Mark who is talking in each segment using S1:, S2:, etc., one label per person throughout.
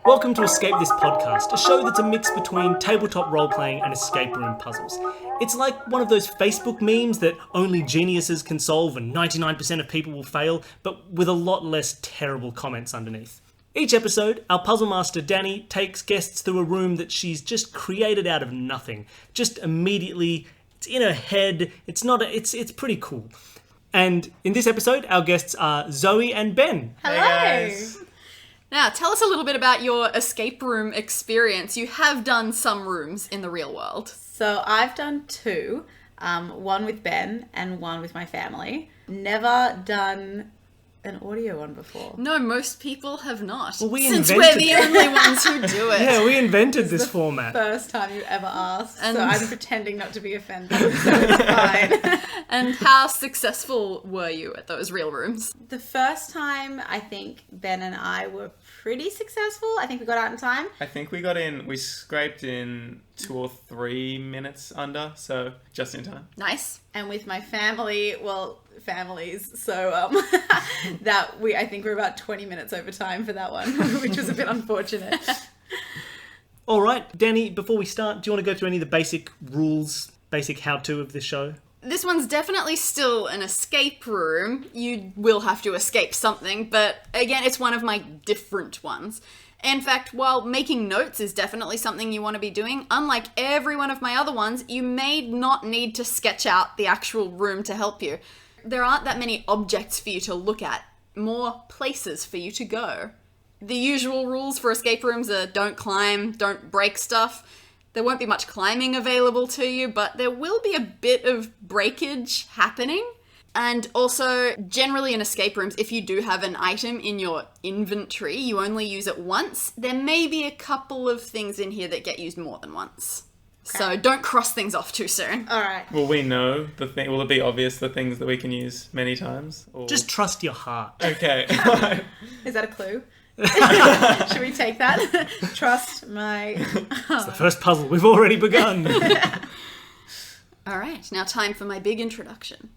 S1: Welcome to Escape This Podcast, a show that's a mix between tabletop role-playing and escape room puzzles. It's like one of those Facebook memes that only geniuses can solve and 99% of people will fail, but with a lot less terrible comments underneath. Each episode, our puzzle master Dani takes guests through a room that she's just created out of nothing. Just immediately, it's in her head, it's pretty cool. And in this episode, our guests are Zoe and Ben.
S2: Hello!
S3: Hey guys.
S2: Now, tell us a little bit about your escape room experience. You have done some rooms in the real world.
S3: So I've done two, one with Ben and one with my family. Never done an audio one before.
S2: No, most people have not.
S1: Well,
S2: since we're the only ones who do it.
S1: Yeah, we invented this format.
S3: First time you ever asked,
S2: And-
S3: so I'm pretending not to be offended, so it's fine.
S2: And how successful were you at those real rooms?
S3: The first time, I think Ben and I were pretty successful. I think we got out in time.
S4: I think we scraped in 2 or 3 minutes under, so just in time.
S2: Nice.
S3: And with my family, families, so I think we're about 20 minutes over time for that one, which was a bit unfortunate.
S1: All right, Dani, before we start, do you want to go through any of the basic rules, basic how-to of this show?
S2: This one's definitely still an escape room. You will have to escape something, but again, it's one of my different ones. In fact, while making notes is definitely something you want to be doing, unlike every one of my other ones, you may not need to sketch out the actual room to help you. There aren't that many objects for you to look at, more places for you to go. The usual rules for escape rooms are don't climb, don't break stuff. There won't be much climbing available to you, but there will be a bit of breakage happening. And also, generally in escape rooms, if you do have an item in your inventory, you only use it once. There may be a couple of things in here that get used more than once.
S3: Okay.
S2: So don't cross things off too soon.
S3: All right.
S4: Will we know will it be obvious the things that we can use many times? Or...
S1: Just trust your heart.
S4: Okay.
S3: Is that a clue? Should we take that? Trust my...
S1: It's the first puzzle. We've already begun.
S2: All right, now time for my big introduction.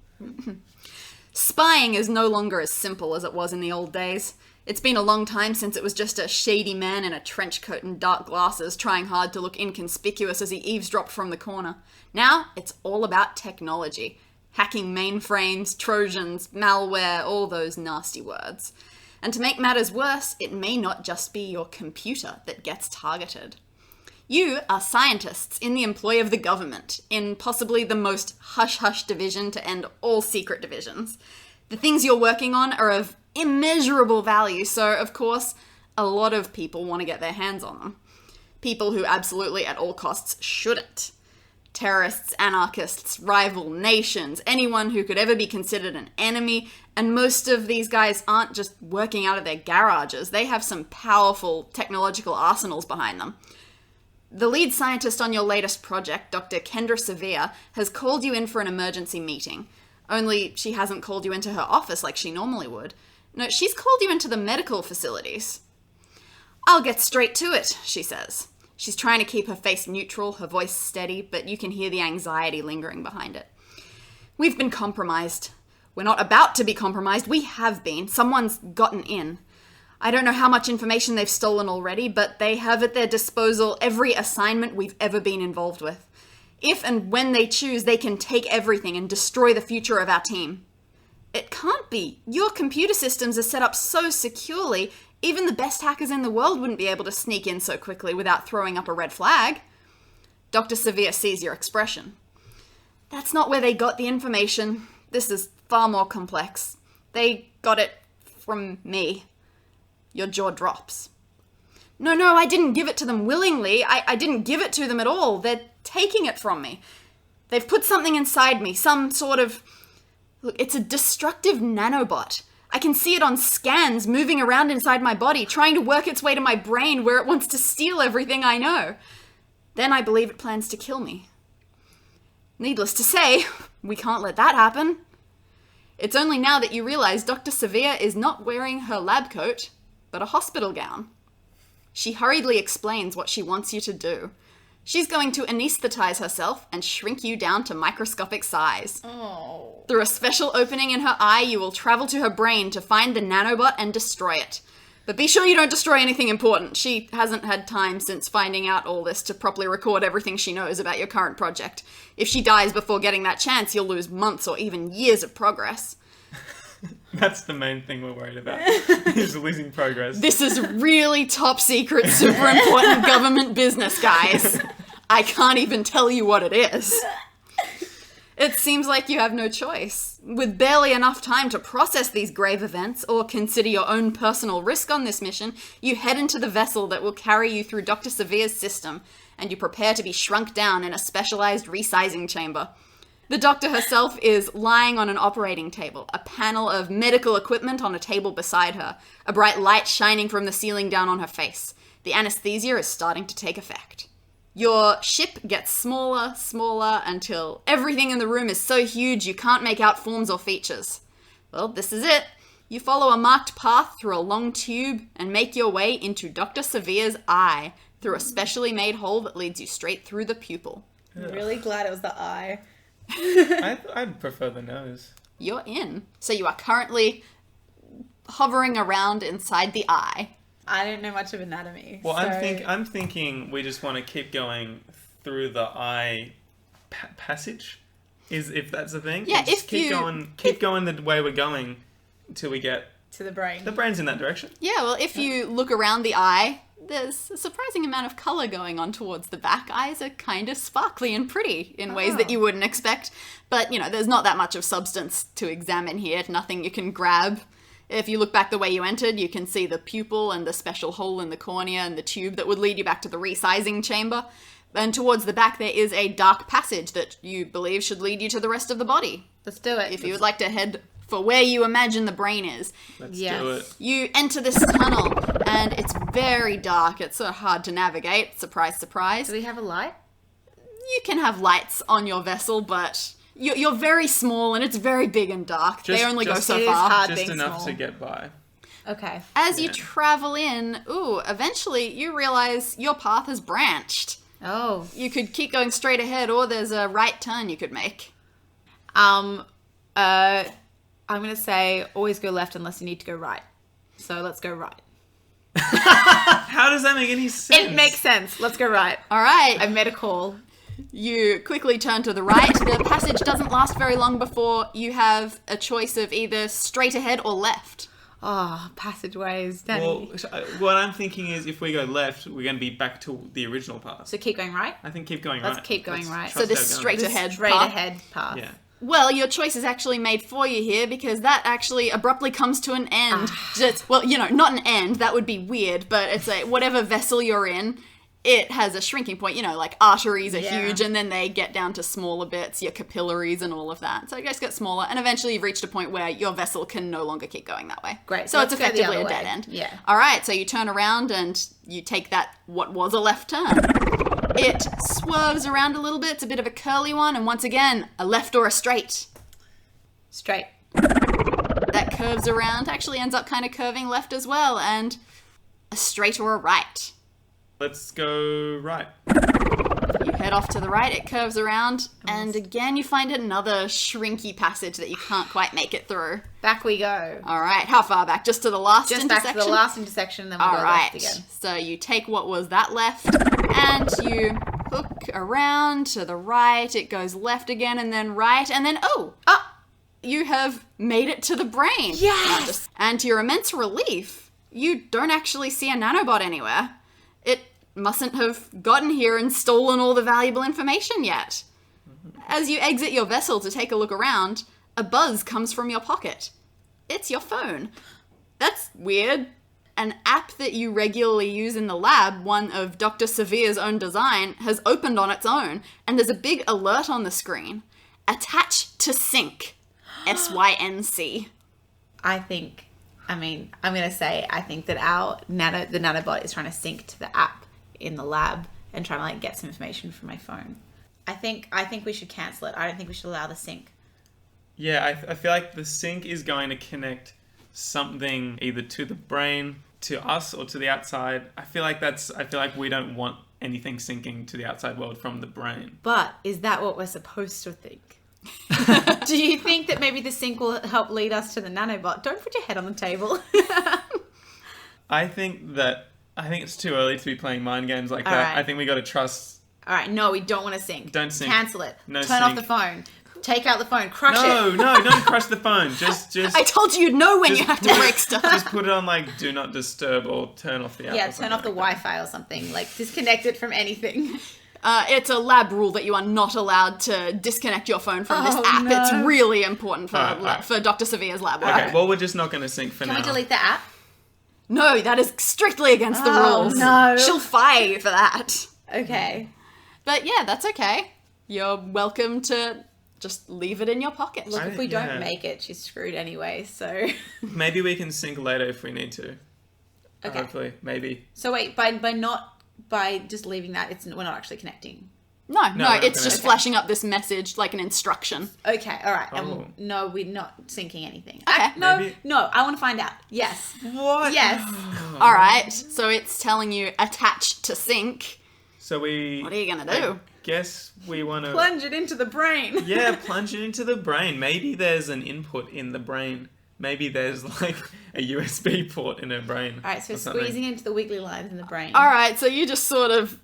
S2: Spying is no longer as simple as it was in the old days. It's been a long time since it was just a shady man in a trench coat and dark glasses trying hard to look inconspicuous as he eavesdropped from the corner. Now, it's all about technology. Hacking mainframes, trojans, malware, all those nasty words. And to make matters worse, it may not just be your computer that gets targeted. You are scientists in the employ of the government, in possibly the most hush-hush division to end all secret divisions. The things you're working on are of immeasurable value, so of course, a lot of people want to get their hands on them. People who absolutely at all costs shouldn't. Terrorists, anarchists, rival nations, anyone who could ever be considered an enemy, and most of these guys aren't just working out of their garages, they have some powerful technological arsenals behind them. The lead scientist on your latest project, Dr. Kendra Severe, has called you in for an emergency meeting. Only she hasn't called you into her office like she normally would. No, she's called you into the medical facilities. "I'll get straight to it," she says. She's trying to keep her face neutral, her voice steady, but you can hear the anxiety lingering behind it. "We've been compromised. We're not about to be compromised. We have been. Someone's gotten in. I don't know how much information they've stolen already, but they have at their disposal every assignment we've ever been involved with. If and when they choose, they can take everything and destroy the future of our team." "It can't be. Your computer systems are set up so securely, even the best hackers in the world wouldn't be able to sneak in so quickly without throwing up a red flag." Dr. Severe sees your expression. "That's not where they got the information. This is far more complex. They got it from me." Your jaw drops. No, I didn't give it to them willingly. I didn't give it to them at all. They're taking it from me. They've put something inside me, some sort of... Look, it's a destructive nanobot. I can see it on scans moving around inside my body, trying to work its way to my brain where it wants to steal everything I know. Then I believe it plans to kill me. Needless to say, we can't let that happen. It's only now that you realize Dr. Severe is not wearing her lab coat, but a hospital gown. She hurriedly explains what she wants you to do. She's going to anesthetize herself and shrink you down to microscopic size.
S3: Oh.
S2: Through a special opening in her eye, you will travel to her brain to find the nanobot and destroy it. But be sure you don't destroy anything important. She hasn't had time since finding out all this to properly record everything she knows about your current project. If she dies before getting that chance, you'll lose months or even years of progress.
S4: That's the main thing we're worried about, is losing progress.
S2: This is really top secret, super important government business, guys. I can't even tell you what it is. It seems like you have no choice. With barely enough time to process these grave events or consider your own personal risk on this mission, you head into the vessel that will carry you through Dr. Severe's system, and you prepare to be shrunk down in a specialized resizing chamber. The doctor herself is lying on an operating table, a panel of medical equipment on a table beside her, a bright light shining from the ceiling down on her face. The anesthesia is starting to take effect. Your ship gets smaller, until everything in the room is so huge you can't make out forms or features. Well, this is it. You follow a marked path through a long tube and make your way into Dr. Severe's eye through a specially made hole that leads you straight through the pupil.
S3: I'm really glad it was the eye.
S4: I'd prefer the nose.
S2: You're in. So you are currently hovering around inside the eye.
S3: I don't know much of anatomy.
S4: Well,
S3: so...
S4: I'm thinking we just want to keep going through the eye passage, if that's a thing.
S2: Yeah,
S4: Just
S2: if
S4: keep
S2: you...
S4: keep going the way we're going until we get
S3: to the brain.
S4: the brain's in that direction.
S2: Yeah, well, if you look around the eye, there's a surprising amount of colour going on towards the back. Eyes are kind of sparkly and pretty in ways that you wouldn't expect. But, there's not that much of substance to examine here. Nothing you can grab. If you look back the way you entered, you can see the pupil and the special hole in the cornea and the tube that would lead you back to the resizing chamber. And towards the back, there is a dark passage that you believe should lead you to the rest of the body.
S3: Let's do it.
S2: If you would like to head for where you imagine the brain is.
S4: Let's do it.
S2: You enter this tunnel, and it's very dark. It's sort of hard to navigate. Surprise, surprise.
S3: Do we have a light?
S2: You can have lights on your vessel, but you're very small, and it's very big and dark. They only go so
S3: it is
S2: far.
S3: hard.
S4: Just
S3: being
S4: enough
S3: small.
S4: to get by.
S3: Okay.
S2: As you travel in, eventually you realize your path has branched.
S3: Oh.
S2: You could keep going straight ahead, or there's a right turn you could make.
S3: I'm going to say always go left unless you need to go right. So let's go right.
S4: How does that make any sense?
S3: It makes sense. Let's go right.
S2: All right.
S3: I made a call.
S2: You quickly turn to the right. The passage doesn't last very long before you have a choice of either straight ahead or left.
S3: Oh, passageways, Dani.
S4: Well, what I'm thinking is if we go left, we're going to be back to the original path.
S3: So keep going right?
S4: I think keep going right.
S3: Let's keep going right.
S2: So
S4: trust
S2: this
S4: our
S2: straight
S4: guns.
S2: ahead
S3: Straight
S2: path.
S3: ahead path.
S4: Yeah.
S2: Well, your choice is actually made for you here because that actually abruptly comes to an end. Well, not an end. That would be weird, but it's whatever vessel you're in, it has a shrinking point. Like arteries are huge and then they get down to smaller bits, your capillaries and all of that. So you just get smaller and eventually you've reached a point where your vessel can no longer keep going that way.
S3: Great.
S2: So it's
S3: let's go the
S2: effectively a
S3: other
S2: dead
S3: way.
S2: end.
S3: Yeah.
S2: All right, so you turn around and you take that what was a left turn. It swerves around a little bit. It's a bit of a curly one. And once again, a left or a straight.
S3: Straight.
S2: That curves around, actually ends up kind of curving left as well. And a straight or a right.
S4: Let's go right.
S2: You head off to the right, it curves around. And again, you find another shrinky passage that you can't quite make it through.
S3: Back we go.
S2: All right, how far back? Just to the last
S3: Just
S2: intersection?
S3: back to the last intersection, then we'll
S2: All
S3: go
S2: right,
S3: left again.
S2: so you take what was that left, and you hook around to the right. It goes left again, and then right, and then you have made it to the brain.
S3: Yes!
S2: And to your immense relief, you don't actually see a nanobot anywhere. It mustn't have gotten here and stolen all the valuable information yet. As you exit your vessel to take a look around, a buzz comes from your pocket. It's your phone. That's weird. An app that you regularly use in the lab, one of Dr. Severe's own design, has opened on its own, and there's a big alert on the screen. Attach to sync. SYNC.
S3: I'm going to say, I think that the nanobot is trying to sync to the app in the lab and trying to get some information from my phone. I think we should cancel it. I don't think we should allow the sync.
S4: Yeah, I feel like the sync is going to connect something either to the brain, to us, or to the outside. I feel like we don't want anything syncing to the outside world from the brain.
S3: But is that what we're supposed to think? Do you think that maybe the sync will help lead us to the nanobot? Don't put your head on the table.
S4: I think it's too early to be playing mind games like that.
S3: Alright.
S4: I think we got to trust.
S3: All right, no, we don't want to sync.
S4: Don't sync.
S3: Cancel it.
S4: No
S3: Turn off
S4: sync.
S3: the phone. Take out the phone. Crush
S4: No,
S3: it.
S4: no, don't crush the phone. Just
S2: I told you you'd know when you have to break stuff.
S4: just put it on like do not disturb or turn off the app.
S3: Yeah,
S4: or
S3: turn
S4: something
S3: off the
S4: like that.
S3: Wi-Fi or something. Like, disconnect it from anything.
S2: It's a lab rule that you are not allowed to disconnect your phone from this
S3: Oh,
S2: app.
S3: no.
S2: It's really important for
S4: Alright.
S2: for Dr. Sevilla's lab work.
S4: Okay, well we're just not going to sync for
S3: Can
S4: now.
S3: we delete the app?
S2: No, that is strictly against the
S3: Oh,
S2: rules.
S3: no.
S2: She'll fire you for that.
S3: Okay.
S2: But yeah, that's okay. You're welcome to just leave it in your pocket.
S3: Look, if we don't
S4: Yeah.
S3: make it, she's screwed anyway, so...
S4: Maybe we can sync later if we need to.
S3: Okay.
S4: Hopefully, maybe.
S3: So wait, by just leaving that, we're not actually connecting.
S2: No,
S4: No, we're not
S2: it's
S4: gonna-
S2: just
S4: Okay.
S2: flashing up this message like an instruction.
S3: Okay, all right.
S4: Oh.
S3: And no, we're not syncing anything.
S2: Okay.
S3: No,
S4: Maybe-
S3: no, I want to find out. Yes.
S4: What?
S3: Yes.
S2: All right, so it's telling you attached to sync.
S4: So we.
S2: What are you gonna do?
S4: Guess we want to.
S3: Plunge it into the brain.
S4: Yeah, plunge it into the brain. Maybe there's an input in the brain. Maybe there's like a USB port in her brain.
S3: All right, so
S4: or something.
S3: squeezing into the wiggly lines in the brain.
S2: All right, so you just sort of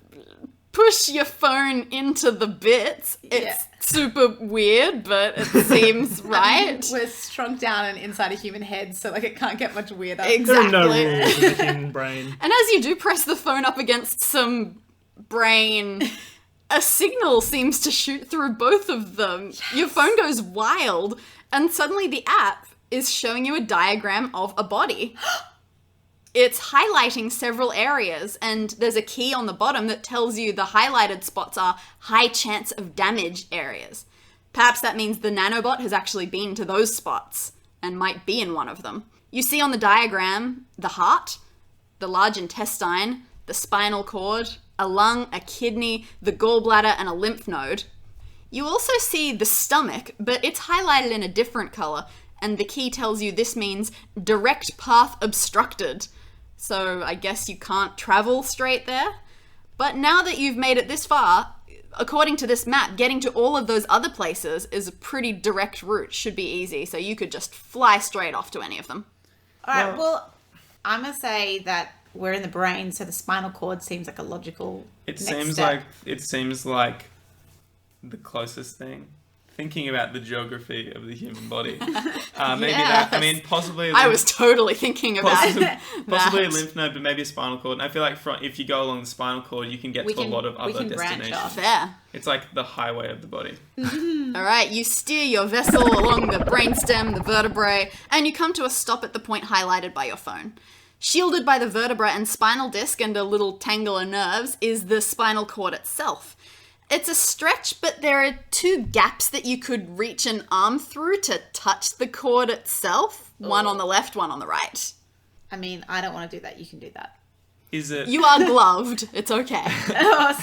S2: push your phone into the bits. It's
S3: Yeah.
S2: super weird, but it seems right.
S3: We're shrunk down and inside a human head, so like it can't get much weirder.
S1: There
S2: Exactly.
S1: are no rules in the human brain.
S2: And as you do press the phone up against some brain, a signal seems to shoot through both of them. Your phone goes wild, and suddenly the app is showing you a diagram of a body. It's highlighting several areas, and there's a key on the bottom that tells you the highlighted spots are high chance of damage areas. Perhaps that means the nanobot has actually been to those spots and might be in one of them. You see on the diagram the heart, the large intestine, the spinal cord, a lung, a kidney, the gallbladder, and a lymph node. You also see the stomach, but it's highlighted in a different color, and the key tells you this means direct path obstructed. So I guess you can't travel straight there. But now that you've made it this far, according to this map, getting to all of those other places is a pretty direct route. Should be easy, so you could just fly straight off to any of them.
S3: All right, well, I'm going to say that we're in the brain, so the spinal cord seems like a logical
S4: It
S3: next
S4: seems
S3: step.
S4: like the closest thing. Thinking about the geography of the human body. Maybe that. I mean, possibly.
S2: I was totally thinking about
S4: possibly,
S2: that.
S4: possibly a lymph node, but maybe a spinal cord. And I feel like if you go along the spinal cord, you can get
S3: We
S4: to a
S3: can-
S4: lot of
S3: we
S4: other
S3: can branch
S4: destinations.
S3: off.
S2: There.
S4: It's like the highway of the body.
S2: All right, you steer your vessel along the brainstem, the vertebrae, and you come to a stop at the point highlighted by your phone. Shielded by the vertebra and spinal disc and a little tangle of nerves is the spinal cord itself. It's a stretch, but there are two gaps that you could reach an arm through to touch the cord itself. One on the left, one on the right.
S3: I mean, I don't want to do that. You can do that.
S4: Is it
S2: You are gloved. It's okay.
S3: Oh,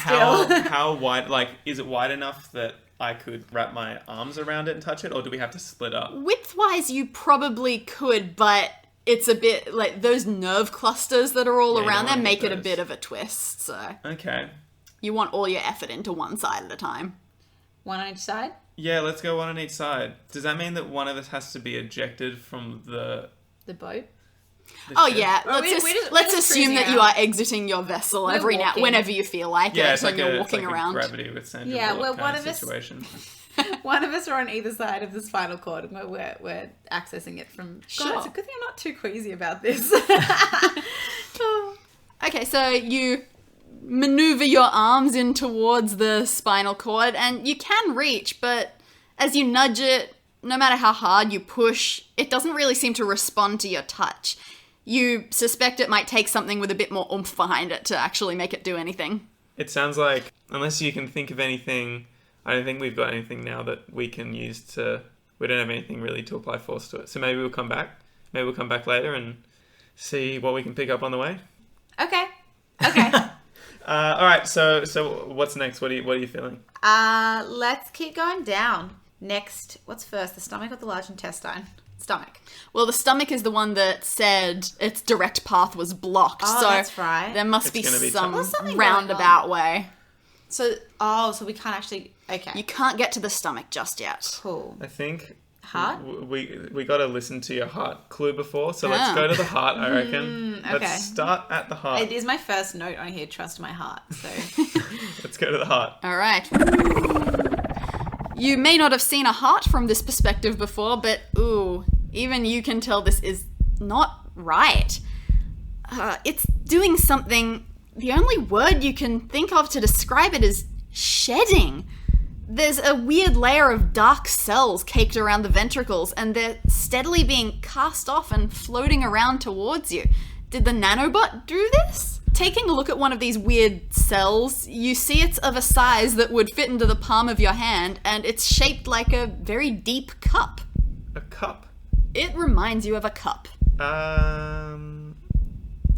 S3: still.
S4: how wide? Like, is it wide enough that I could wrap my arms around it and touch it, or do we have to split up?
S2: Width-wise, you probably could, but it's a bit like those nerve clusters that are all
S4: Yeah, you
S2: around
S4: don't
S2: there
S4: wanna
S2: make
S4: get
S2: it a
S4: those.
S2: bit of a twist. So
S4: Okay.
S2: you want all your effort into one side at a time.
S3: One on each side?
S4: Yeah, let's go one on each side. Does that mean that one of us has to be ejected from the
S3: The boat?
S2: Oh
S4: ship?
S2: yeah,
S3: Well,
S2: let's
S3: we're
S2: let's
S3: just
S2: assume
S3: cruising
S2: that you
S3: around.
S2: are exiting your vessel
S3: We're
S2: every now
S3: walking.
S2: whenever you feel like
S4: Yeah,
S2: it
S4: it's like
S2: when you're
S4: a
S2: walking around.
S4: gravity with Sandra
S3: Yeah,
S4: Bullock
S3: well,
S4: kind
S3: one of us-
S4: situation.
S3: One of us are on either side of the spinal cord, and we're accessing it from...
S2: Sure.
S3: God, it's a good thing I'm not too queasy about this.
S2: Okay, so you maneuver your arms in towards the spinal cord, and you can reach, but as you nudge it, no matter how hard you push, it doesn't really seem to respond to your touch. You suspect it might take something with a bit more oomph behind it to actually make it do anything.
S4: It sounds like, unless you can think of anything, I don't think we've got anything now that we can use to... We don't have anything really to apply force to it. So maybe we'll come back. Maybe we'll come back later and see what we can pick up on the way.
S3: Okay. Okay.
S4: All right. So what's next? What are you feeling?
S3: Let's keep going down. Next, what's first, the stomach or the large intestine? Stomach.
S2: Well, the stomach is the one that said its direct path was blocked,
S3: Oh,
S2: so
S3: that's right.
S2: there must
S4: It's
S2: be
S4: gonna be
S2: some
S4: tough.
S3: There's something
S2: roundabout way.
S3: So we can't actually... Okay.
S2: You can't get to the stomach just yet.
S3: Cool.
S4: I think
S3: Heart?
S4: We got to listen to your heart clue before, so let's go to the heart, I reckon.
S3: Okay.
S4: Let's start at the heart.
S3: It is my first note on here, trust my heart. So
S4: Let's go to the heart.
S2: All right. You may not have seen a heart from this perspective before, but ooh, even you can tell this is not right. It's doing something. The only word you can think of to describe it is shedding. There's a weird layer of dark cells caked around the ventricles, and they're steadily being cast off and floating around towards you. Did the nanobot do this? Taking a look at one of these weird cells, you see it's of a size that would fit into the palm of your hand, and it's shaped like a very deep cup.
S4: A cup?
S2: It reminds you of a cup.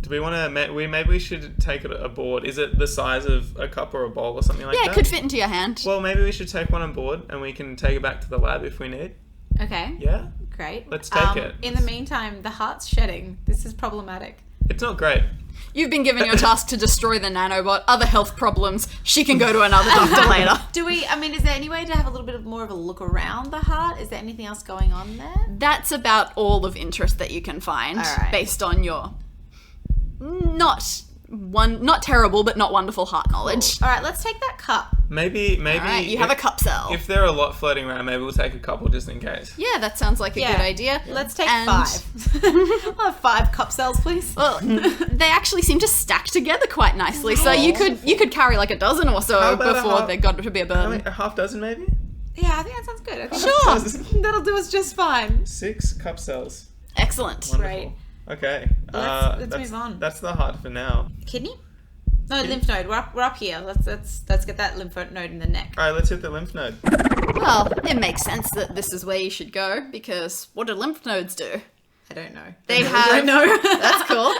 S4: Do we want to... Maybe we should take it aboard. Is it the size of a cup or a bowl or something like that?
S2: Yeah, it could fit into your hand.
S4: Well, maybe we should take one on board and we can take it back to the lab if we need.
S3: okay.
S4: Yeah?
S3: Great.
S4: Let's take it.
S3: In the meantime, the heart's shedding. This is problematic.
S4: It's not great.
S2: You've been given your task to destroy the nanobot. Other health problems. She can go to another doctor later.
S3: Is there any way to have a little bit more of a look around the heart? Is there anything else going on there?
S2: That's about all of interest that you can find,
S3: All right.
S2: based on your not terrible but not wonderful heart knowledge.
S3: All right, let's take that cup.
S4: Maybe.
S2: All right, you have a cup cell.
S4: If there are a lot floating around, maybe we'll take a couple just in case.
S2: Yeah, that sounds like a good idea.
S3: Let's take
S2: And-
S3: 5. I'll have 5 cup cells, please.
S2: Well, they actually seem to stack together quite nicely, so you could carry like a dozen or
S4: How
S2: so
S4: about a
S2: before
S4: half-
S2: they got to be a burden.
S4: A half dozen maybe?
S3: Yeah, I think that sounds good. I think
S2: Sure.
S3: that'll do us just fine.
S4: 6 cup cells.
S2: Excellent.
S4: Wonderful.
S3: Right.
S4: Okay.
S3: Let's
S4: that's-
S3: move on.
S4: That's the heart for now.
S3: Kidney? No, lymph node. We're up here. Let's get that lymph node in the neck.
S4: Alright, let's hit the lymph node.
S2: Well, it makes sense that this is where you should go, because what do lymph nodes do?
S3: I don't know.
S2: They have... That's cool.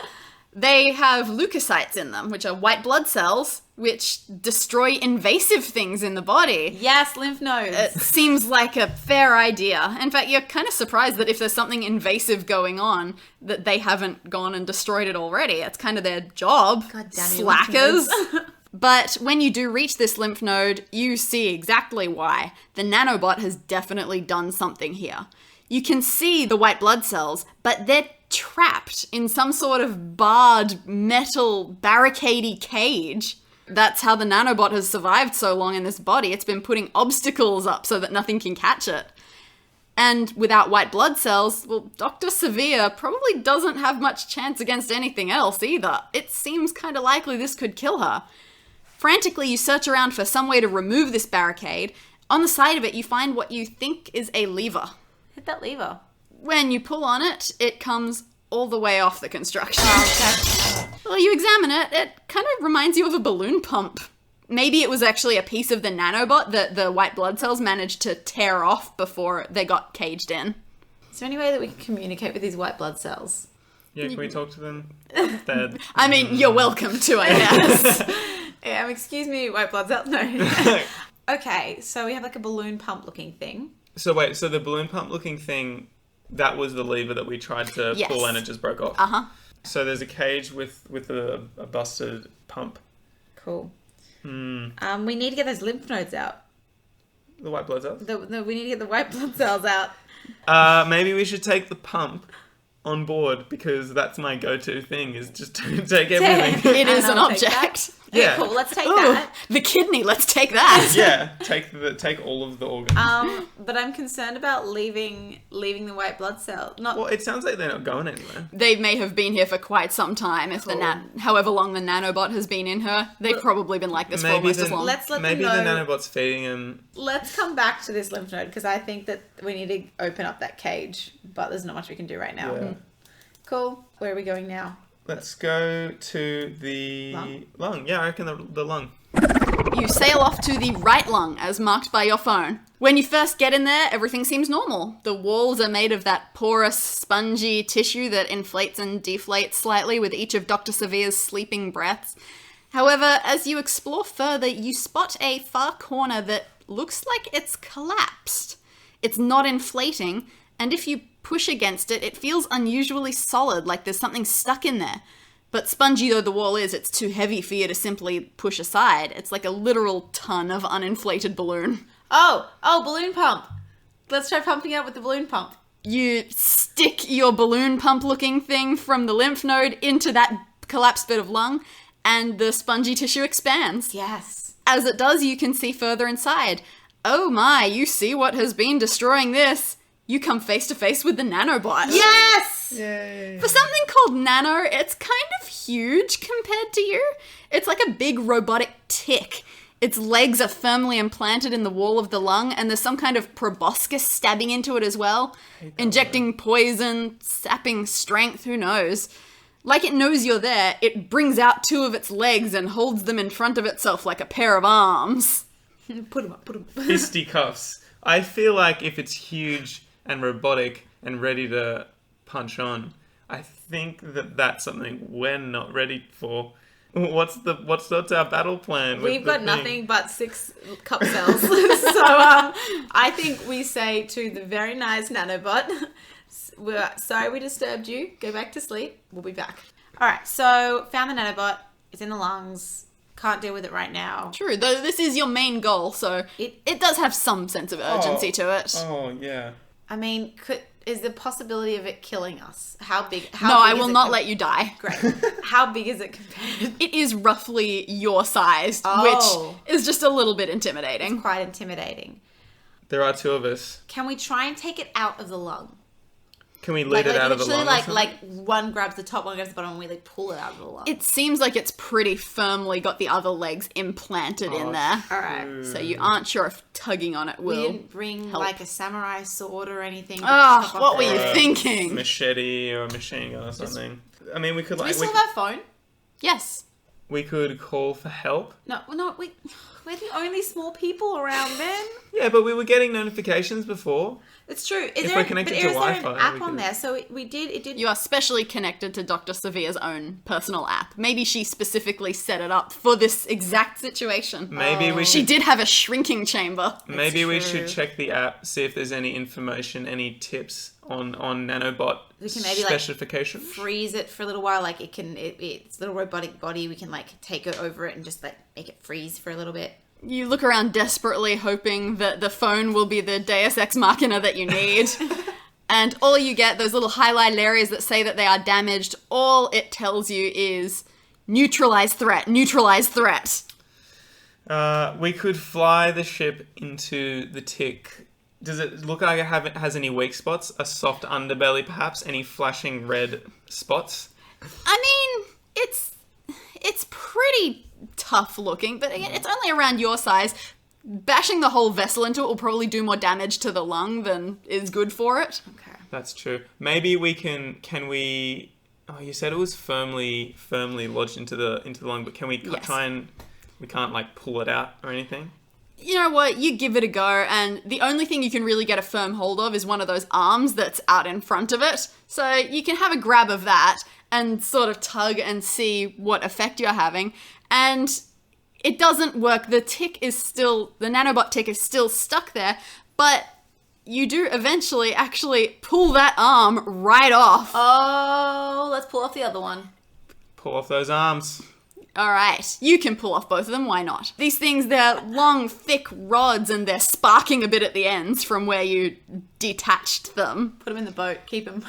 S2: They have leukocytes in them, which are white blood cells, which destroy invasive things in the body.
S3: Yes, lymph nodes.
S2: It seems like a fair idea. In fact, you're kind of surprised that if there's something invasive going on, that they haven't gone and destroyed it already. It's kind of their job.
S3: God damn it,
S2: Slackers.
S3: lymph nodes.
S2: But when you do reach this lymph node, you see exactly why. The nanobot has definitely done something here. You can see the white blood cells, but they're trapped in some sort of barred metal barricadey cage. That's how the nanobot has survived so long in this body. It's been putting obstacles up so that nothing can catch it. And without white blood cells, well, Dr. Severe probably doesn't have much chance against anything else either. It seems kind of likely this could kill her. Frantically, you search around for some way to remove this barricade. On the side of it, you find what you think is a lever.
S3: Hit that lever.
S2: When you pull on it, it comes all the way off the construction.
S3: Okay.
S2: Well, you examine it, it kind of reminds you of a balloon pump. Maybe it was actually a piece of the nanobot that the white blood cells managed to tear off before they got caged in.
S3: Is there any way that we can communicate with these white blood cells?
S4: Yeah, can we talk to them? They're...
S2: I mean, you're welcome to, I guess.
S3: Excuse me, white blood cells. No. Okay, so we have like a balloon pump looking thing.
S4: So wait, so the balloon pump looking thing, that was the lever that we tried to
S2: Yes.
S4: pull and it just broke off.
S2: Uh-huh.
S4: So there's a cage with a busted pump.
S3: Cool.
S4: Hmm.
S3: We need to get those lymph nodes out.
S4: The white blood cells?
S3: We need to get the white blood cells out.
S4: Maybe we should take the pump on board because that's my go-to thing is just to take everything.
S2: It is
S3: And
S2: an
S3: I'll take
S2: object.
S3: Okay,
S4: Yeah.
S3: cool. Let's take
S2: Ooh,
S3: that.
S2: the kidney, let's take that.
S4: Yeah, take all of the organs.
S3: But I'm concerned about leaving the white blood cell. Not
S4: Well, it sounds like they're not going anywhere.
S2: They may have been here for quite some time. If
S3: Cool.
S2: however long the nanobot has been in her, they've probably been like this for
S4: Maybe
S2: almost
S4: the-
S2: as long.
S3: Let's let
S4: Maybe
S3: them
S4: the
S3: know.
S4: nanobot's feeding him.
S3: Let's come back to this lymph node because I think that we need to open up that cage, but there's not much we can do right now.
S4: Yeah.
S3: Cool. Where are we going now?
S4: Let's go to the lung. Yeah, I reckon the lung.
S2: You sail off to the right lung, as marked by your phone. When you first get in there, everything seems normal. The walls are made of that porous, spongy tissue that inflates and deflates slightly with each of Dr. Severe's sleeping breaths. However, as you explore further, you spot a far corner that looks like it's collapsed. It's not inflating, and if you push against it, it feels unusually solid, like there's something stuck in there. But spongy though the wall is, it's too heavy for you to simply push aside. It's like a literal ton of uninflated balloon.
S3: Oh, balloon pump. Let's try pumping it up with the balloon pump.
S2: You stick your balloon pump looking thing from the lymph node into that collapsed bit of lung, and the spongy tissue expands.
S3: Yes.
S2: As it does, you can see further inside. Oh my, you see what has been destroying this. You come face to face with the nanobot.
S3: Yes!
S4: Yay.
S2: For something called nano, it's kind of huge compared to you. It's like a big robotic tick. Its legs are firmly implanted in the wall of the lung, and there's some kind of proboscis stabbing into it as well. Injecting poison, sapping strength, who knows. Like it knows you're there, it brings out two of its legs and holds them in front of itself like a pair of arms.
S3: Put them up.
S4: Fisticuffs. I feel like if it's huge and robotic and ready to punch on, I think that that's something we're not ready for. What's our battle plan?
S3: We've got nothing but 6 cup cells. So I think we say to the very nice nanobot, we're sorry we disturbed you. Go back to sleep. We'll be back. All right. So found the nanobot. It's in the lungs. Can't deal with it right now.
S2: True, though this is your main goal, so it does have some sense of urgency to it.
S4: Oh, yeah.
S3: I mean, is the possibility of it killing us? How big?
S2: No, I will not let you die.
S3: Great. How big is it compared?
S2: It is roughly your size,
S3: Oh.
S2: which is just a little bit intimidating.
S3: Quite intimidating.
S4: There are 2 of us.
S3: Can we try and take it out of the lung?
S4: Can we lead it out of the lung?
S3: Like one grabs the top, one grabs the bottom, and we pull it out of the lung.
S2: It seems like it's pretty firmly got the other legs implanted in there.
S3: All right.
S2: So you aren't sure if tugging on it
S3: We
S2: will.
S3: didn't bring
S2: help.
S3: like a samurai sword or anything. to
S2: Oh,
S3: chop off
S2: what were
S3: the
S2: you
S3: leg.
S2: thinking?
S4: Machete or a machine gun or something. I mean, we could
S3: Do we
S4: like
S3: still have our phone?
S2: Yes.
S4: we could call for help.
S3: No, we're the only small people around, man.
S4: Yeah, but we were getting notifications before.
S3: It's true.
S4: If we're connected to
S3: is there
S4: Wi-Fi,
S3: an app
S4: we
S3: on
S4: could-
S3: there? So it did.
S2: You are specially connected to Dr. Sevilla's own personal app. Maybe she specifically set it up for this exact situation.
S4: Maybe we
S2: She
S4: should.
S2: did have a shrinking chamber.
S4: Maybe we
S3: true.
S4: should check the app, see if there's any information, any tips on nanobot
S3: We can maybe,
S4: specification.
S3: freeze it for a little while. Like it's a little robotic body. We can like take it over it and just like make it freeze for a little bit.
S2: You look around desperately hoping that the phone will be the Deus Ex Machina that you need. And all you get, those little highlighted areas that say that they are damaged, all it tells you is neutralize threat, neutralize threat.
S4: We could fly the ship into the tick. Does it look like it has any weak spots? A soft underbelly, perhaps? Any flashing red spots?
S2: I mean, it's pretty tough looking, but again, it's only around your size. Bashing the whole vessel into it will probably do more damage to the lung than is good for it.
S3: Okay.
S4: That's true. Maybe we can we... Oh, you said it was firmly lodged into the lung, but can we
S2: Yes.
S4: try and... We can't, like, pull it out or anything?
S2: You know what, you give it a go, and the only thing you can really get a firm hold of is one of those arms that's out in front of it. So you can have a grab of that and sort of tug and see what effect you're having. And it doesn't work. The nanobot tick is still stuck there, but you do eventually actually pull that arm right off.
S3: Oh, let's pull off the other one.
S4: Pull off those arms.
S2: All right, you can pull off both of them, why not? These things, they're long, thick rods and they're sparking a bit at the ends from where you detached them.
S3: Put them in the boat. Keep them.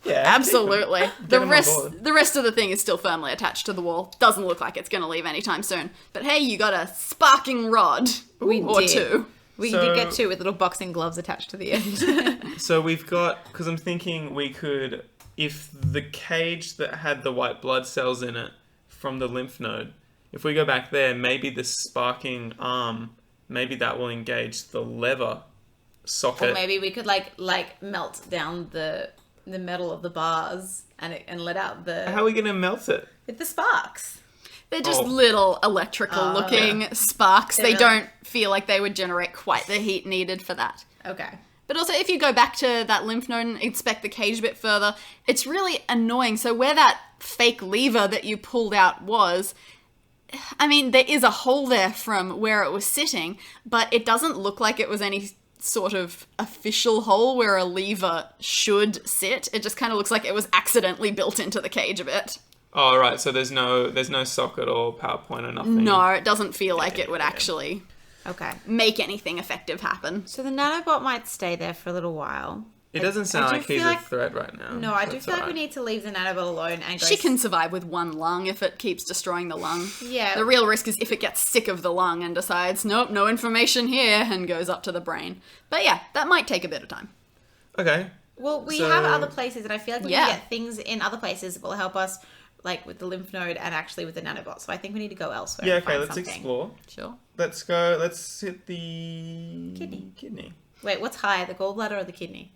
S4: Yeah,
S2: Absolutely. The
S4: 'em on board.
S2: rest of the thing is still firmly attached to the wall. Doesn't look like it's going to leave anytime soon. But hey, you got a sparking rod.
S3: We
S2: or
S3: did.
S2: two.
S3: We
S4: So-
S3: did get 2 with little boxing gloves attached to the end.
S4: So we've got... Because I'm thinking we could... If the cage that had the white blood cells in it from the lymph node, if we go back there, maybe the sparking arm, maybe that will engage the lever socket.
S3: Or maybe we could like melt down the metal of the bars and let out
S4: How are we going to melt it?
S3: with the sparks.
S2: They're just
S4: Oh.
S2: little electrical looking sparks. They
S3: really-
S2: don't feel like they would generate quite the heat needed for that.
S3: Okay.
S2: But also, if you go back to that lymph node and inspect the cage a bit further, it's really annoying. So where that fake lever that you pulled out was, I mean, there is a hole there from where it was sitting, but it doesn't look like it was any sort of official hole where a lever should sit. It just kind of looks like it was accidentally built into the cage a bit.
S4: Oh, right. So there's no socket or PowerPoint or nothing.
S2: No, it doesn't feel like it would actually make anything effective happen.
S3: So the nanobot might stay there for a little while.
S4: It doesn't sound
S3: do
S4: like he's
S3: feel
S4: a
S3: like-
S4: threat right now.
S3: No, I do
S4: That's
S3: feel like
S4: alright.
S3: we need to leave the nanobot alone and go...
S2: She can survive with one lung if it keeps destroying the lung.
S3: Yeah.
S2: The real risk is if it gets sick of the lung and decides, nope, no information here, and goes up to the brain. But yeah, that might take a bit of time.
S4: Okay.
S3: Well, we
S4: So-
S3: have other places, and I feel like we
S2: Yeah.
S3: can get things in other places that will help us, like with the lymph node and actually with the nanobot. So I think we need to go elsewhere.
S4: Yeah,
S3: and
S4: okay,
S3: find
S4: let's
S3: something.
S4: explore.
S2: Sure.
S4: Let's go, let's hit the...
S3: Kidney. Wait, what's higher, the gallbladder or the kidney?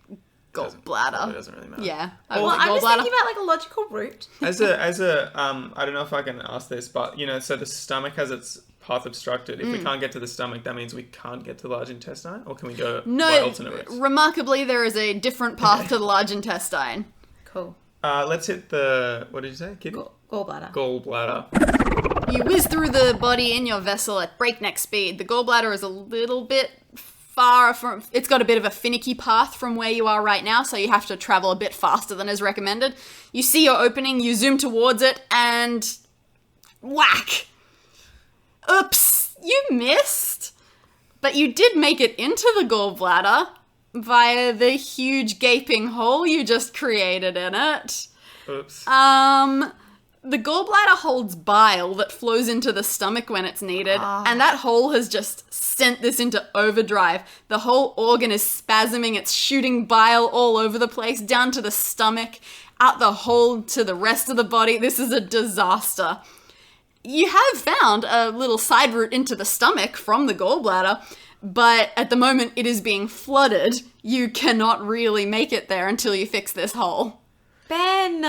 S4: Probably
S2: Gallbladder.
S4: doesn't really matter.
S2: Yeah.
S3: Well, I'm just thinking about like a logical route.
S4: As a, I don't know if I can ask this, but, you know, so the stomach has its path obstructed. If we can't get to the stomach, that means we can't get to the large intestine? Or can we go by
S2: No,
S4: alternate routes?
S2: remarkably, there is a different path to the large intestine.
S3: Cool.
S4: Let's hit the, what did you say? Kidney?
S3: Gallbladder.
S4: Gallbladder.
S2: You whiz through the body in your vessel at breakneck speed. The gallbladder is a little bit far from... It's got a bit of a finicky path from where you are right now, so you have to travel a bit faster than is recommended. You see your opening, you zoom towards it, and... whack! Oops! You missed! But you did make it into the gallbladder via the huge gaping hole you just created in it.
S4: Oops.
S2: The gallbladder holds bile that flows into the stomach when it's needed, and that hole has just sent this into overdrive. The whole organ is spasming, it's shooting bile all over the place, down to the stomach, out the hole to the rest of the body. This is a disaster. You have found a little side route into the stomach from the gallbladder, but at the moment it is being flooded. You cannot really make it there until you fix this hole.
S3: Ben!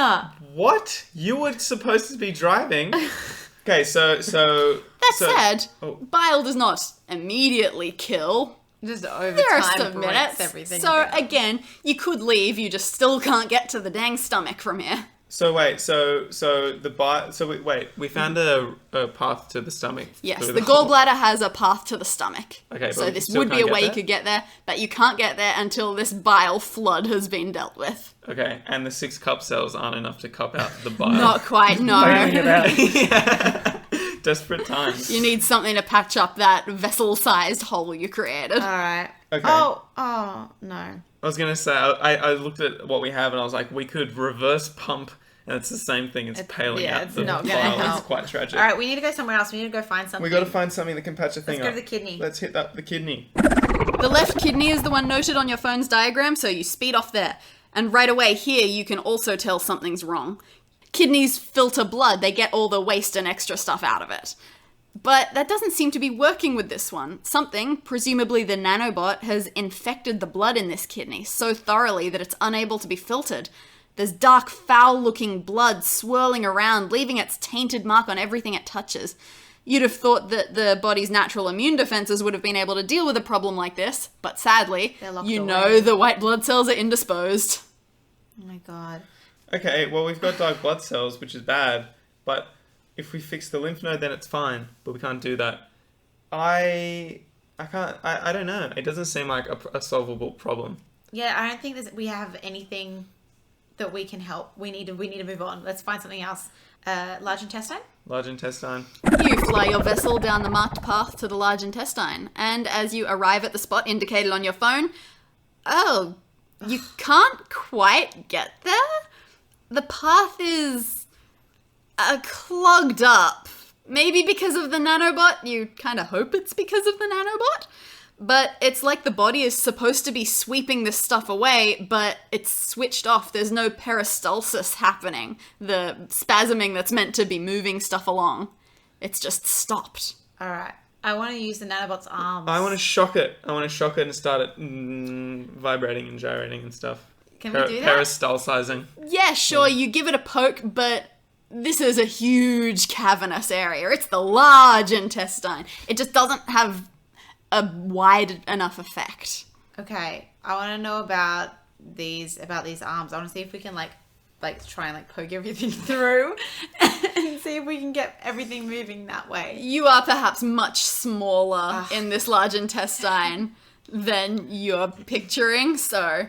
S4: What? You were supposed to be driving. Okay, so
S2: That said,
S4: oh.
S2: bile does not immediately kill.
S3: Just over
S2: There are
S3: time
S2: some
S3: breaks
S2: minutes.
S3: everything
S2: So
S3: down.
S2: again, you could leave, you just still can't get to the dang stomach from here.
S4: So wait, we found a path to the stomach.
S2: Yes,
S4: through
S2: the
S4: hole.
S2: gallbladder has a path to the stomach.
S4: Okay,
S2: so
S4: but we
S2: this
S4: still
S2: would be
S4: can't
S2: a way
S4: get
S2: you could get there, but you can't get there until this bile flood has been dealt with.
S4: Okay, and the 6 cup cells aren't enough to cup out the bile.
S2: Not quite, no.
S4: Desperate times.
S2: You need something to patch up that vessel-sized hole you created.
S3: Alright.
S4: Okay.
S3: Oh, no.
S4: I was gonna say, I looked at what we have and I was like, we could reverse pump, and it's the same thing. It's paling
S3: yeah,
S4: out
S3: it's
S4: the
S3: not
S4: bile.
S3: gonna
S4: It's
S3: help.
S4: quite tragic.
S3: Alright, we need to go somewhere else. We need to go find something.
S4: We got to find something that can patch a thing
S3: Let's go
S4: up.
S3: to the kidney.
S4: Let's hit the kidney.
S2: The left kidney is the one noted on your phone's diagram, so you speed off there. And right away here, you can also tell something's wrong. Kidneys filter blood, they get all the waste and extra stuff out of it. But that doesn't seem to be working with this one. Something, presumably the nanobot, has infected the blood in this kidney so thoroughly that it's unable to be filtered. There's dark, foul-looking blood swirling around, leaving its tainted mark on everything it touches. You'd have thought that the body's natural immune defenses would have been able to deal with a problem like this, but sadly,
S3: They're locked
S2: you
S3: away.
S2: know the white blood cells are indisposed.
S3: Oh my god.
S4: Okay, well, we've got dark blood cells, which is bad, but if we fix the lymph node, then it's fine, but we can't do that. I don't know. It doesn't seem like a solvable problem.
S3: Yeah, I don't think we have anything that we can help. We need to move on. Let's find something else. Large intestine?
S4: Large intestine.
S2: You fly your vessel down the marked path to the large intestine, and as you arrive at the spot indicated on your phone, you can't quite get there? The path is clogged up. Maybe because of the nanobot. You kind of hope it's because of the nanobot. But it's like the body is supposed to be sweeping this stuff away, but it's switched off. There's no peristalsis happening. The spasming that's meant to be moving stuff along. It's just stopped.
S3: Alright. I want to use the nanobot's arms.
S4: I want to shock it. And start it vibrating and gyrating and stuff.
S3: Can we do that?
S4: Peristalsizing.
S2: Yeah, sure, you give it a poke, but this is a huge cavernous area. It's the large intestine. It just doesn't have a wide enough effect.
S3: Okay. I want to know about these arms. I want to see if we can like try and poke everything through and see if we can get everything moving that way.
S2: You are perhaps much smaller in this large intestine than you're picturing, so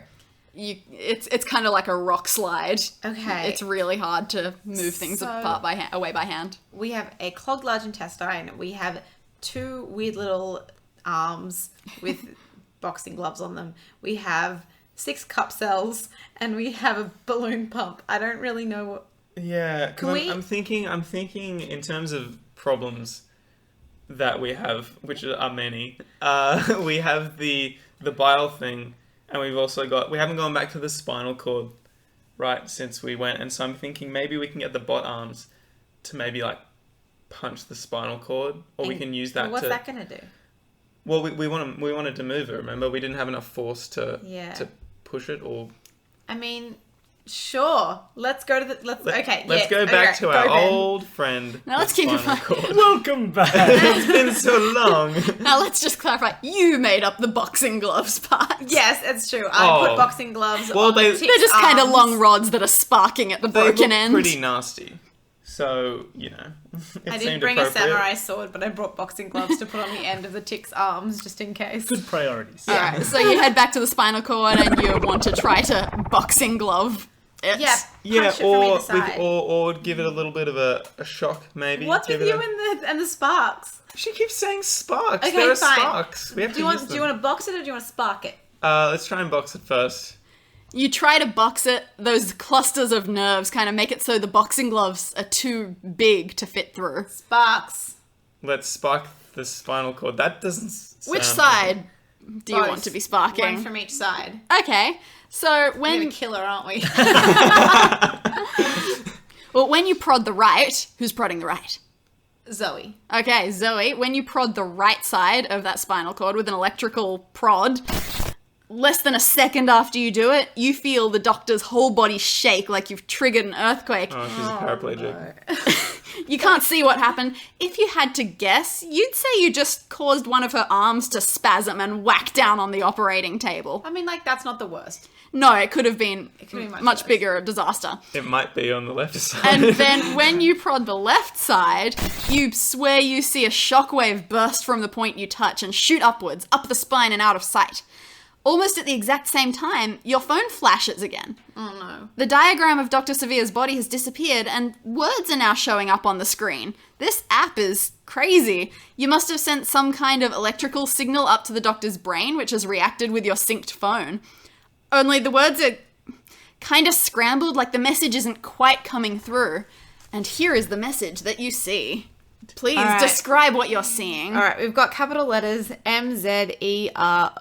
S2: it's kind of like a rock slide.
S3: Okay.
S2: It's really hard to move things away by hand.
S3: We have a clogged large intestine. We have 2 weird little arms with boxing gloves on them. We have 6 cup cells, and we have a balloon pump. I don't really know what...
S4: Yeah,
S3: Can
S4: because
S3: we-
S4: I'm thinking in terms of problems that we have, which are many. We have the bile thing, and we haven't gone back to the spinal cord, right, since we went. And so I'm thinking maybe we can get the bot arms to maybe like punch the spinal cord, or we can use that.
S3: What's that going to do?
S4: Well, we wanted to move it. Remember, we didn't have enough force to push it, or.
S3: I mean, sure. Let's go to the... Let's
S4: go back to our
S3: Ben.
S4: old friend.
S2: Now let's
S4: the
S2: keep in
S4: spinal
S2: mind-
S4: cord.
S1: Welcome back.
S4: It's been so long.
S2: Now let's just clarify. You made up the boxing gloves part.
S3: Yes, it's true. I put
S4: Oh.
S3: boxing gloves
S4: Well,
S3: on the
S4: they-
S3: tick's
S2: They're just kind of
S3: arms.
S2: long rods that are sparking at the
S4: They
S2: broken
S4: look
S2: end.
S4: pretty nasty. So, it
S3: I didn't
S4: seemed
S3: bring a
S4: appropriate.
S3: samurai sword, but I brought boxing gloves to put on the end of the tick's arms, just in case.
S1: Good priorities.
S2: Alright, so you head back to the spinal cord and you want to try to boxing glove it.
S3: Yeah,
S4: Yeah,
S3: punch it from either side.
S4: or give it a little bit of a shock, maybe.
S3: What's
S4: Give
S3: with
S4: it
S3: you and the sparks?
S4: She keeps saying sparks.
S3: Okay,
S4: There are
S3: fine.
S4: sparks. We have
S3: Do you
S4: to use
S3: want
S4: them.
S3: to box it or do you want to spark it?
S4: Let's try and box it first.
S2: You try to box it, those clusters of nerves kind of make it so the boxing gloves are too big to fit through.
S3: Sparks.
S4: Let's spark the spinal cord. That doesn't
S2: Which
S4: sound-
S2: side do you
S3: Both.
S2: want to be sparking?
S3: One from each side.
S2: Okay, so
S3: We're
S2: when
S3: a killer, aren't we?
S2: when you prod the right, who's prodding the right?
S3: Zoe.
S2: Okay, Zoe, when you prod the right side of that spinal cord with an electrical prod, less than a second after you do it, you feel the doctor's whole body shake like you've triggered an earthquake.
S4: Oh, she's a paraplegic.
S2: You can't see what happened. If you had to guess, you'd say you just caused one of her arms to spasm and whack down on the operating table.
S3: I mean, that's not the worst.
S2: No, it could have been
S3: could be much
S2: much
S3: worse.
S2: bigger disaster.
S4: It might be on the left side.
S2: And then when you prod the left side, you swear you see a shockwave burst from the point you touch and shoot upwards, up the spine and out of sight. Almost at the exact same time, your phone flashes again.
S3: Oh no.
S2: The diagram of Dr. Severe's body has disappeared and words are now showing up on the screen. This app is crazy. You must have sent some kind of electrical signal up to the doctor's brain, which has reacted with your synced phone. Only the words are kind of scrambled, like the message isn't quite coming through. And here is the message that you see. Please
S3: All right.
S2: describe what you're seeing.
S3: All right, we've got capital letters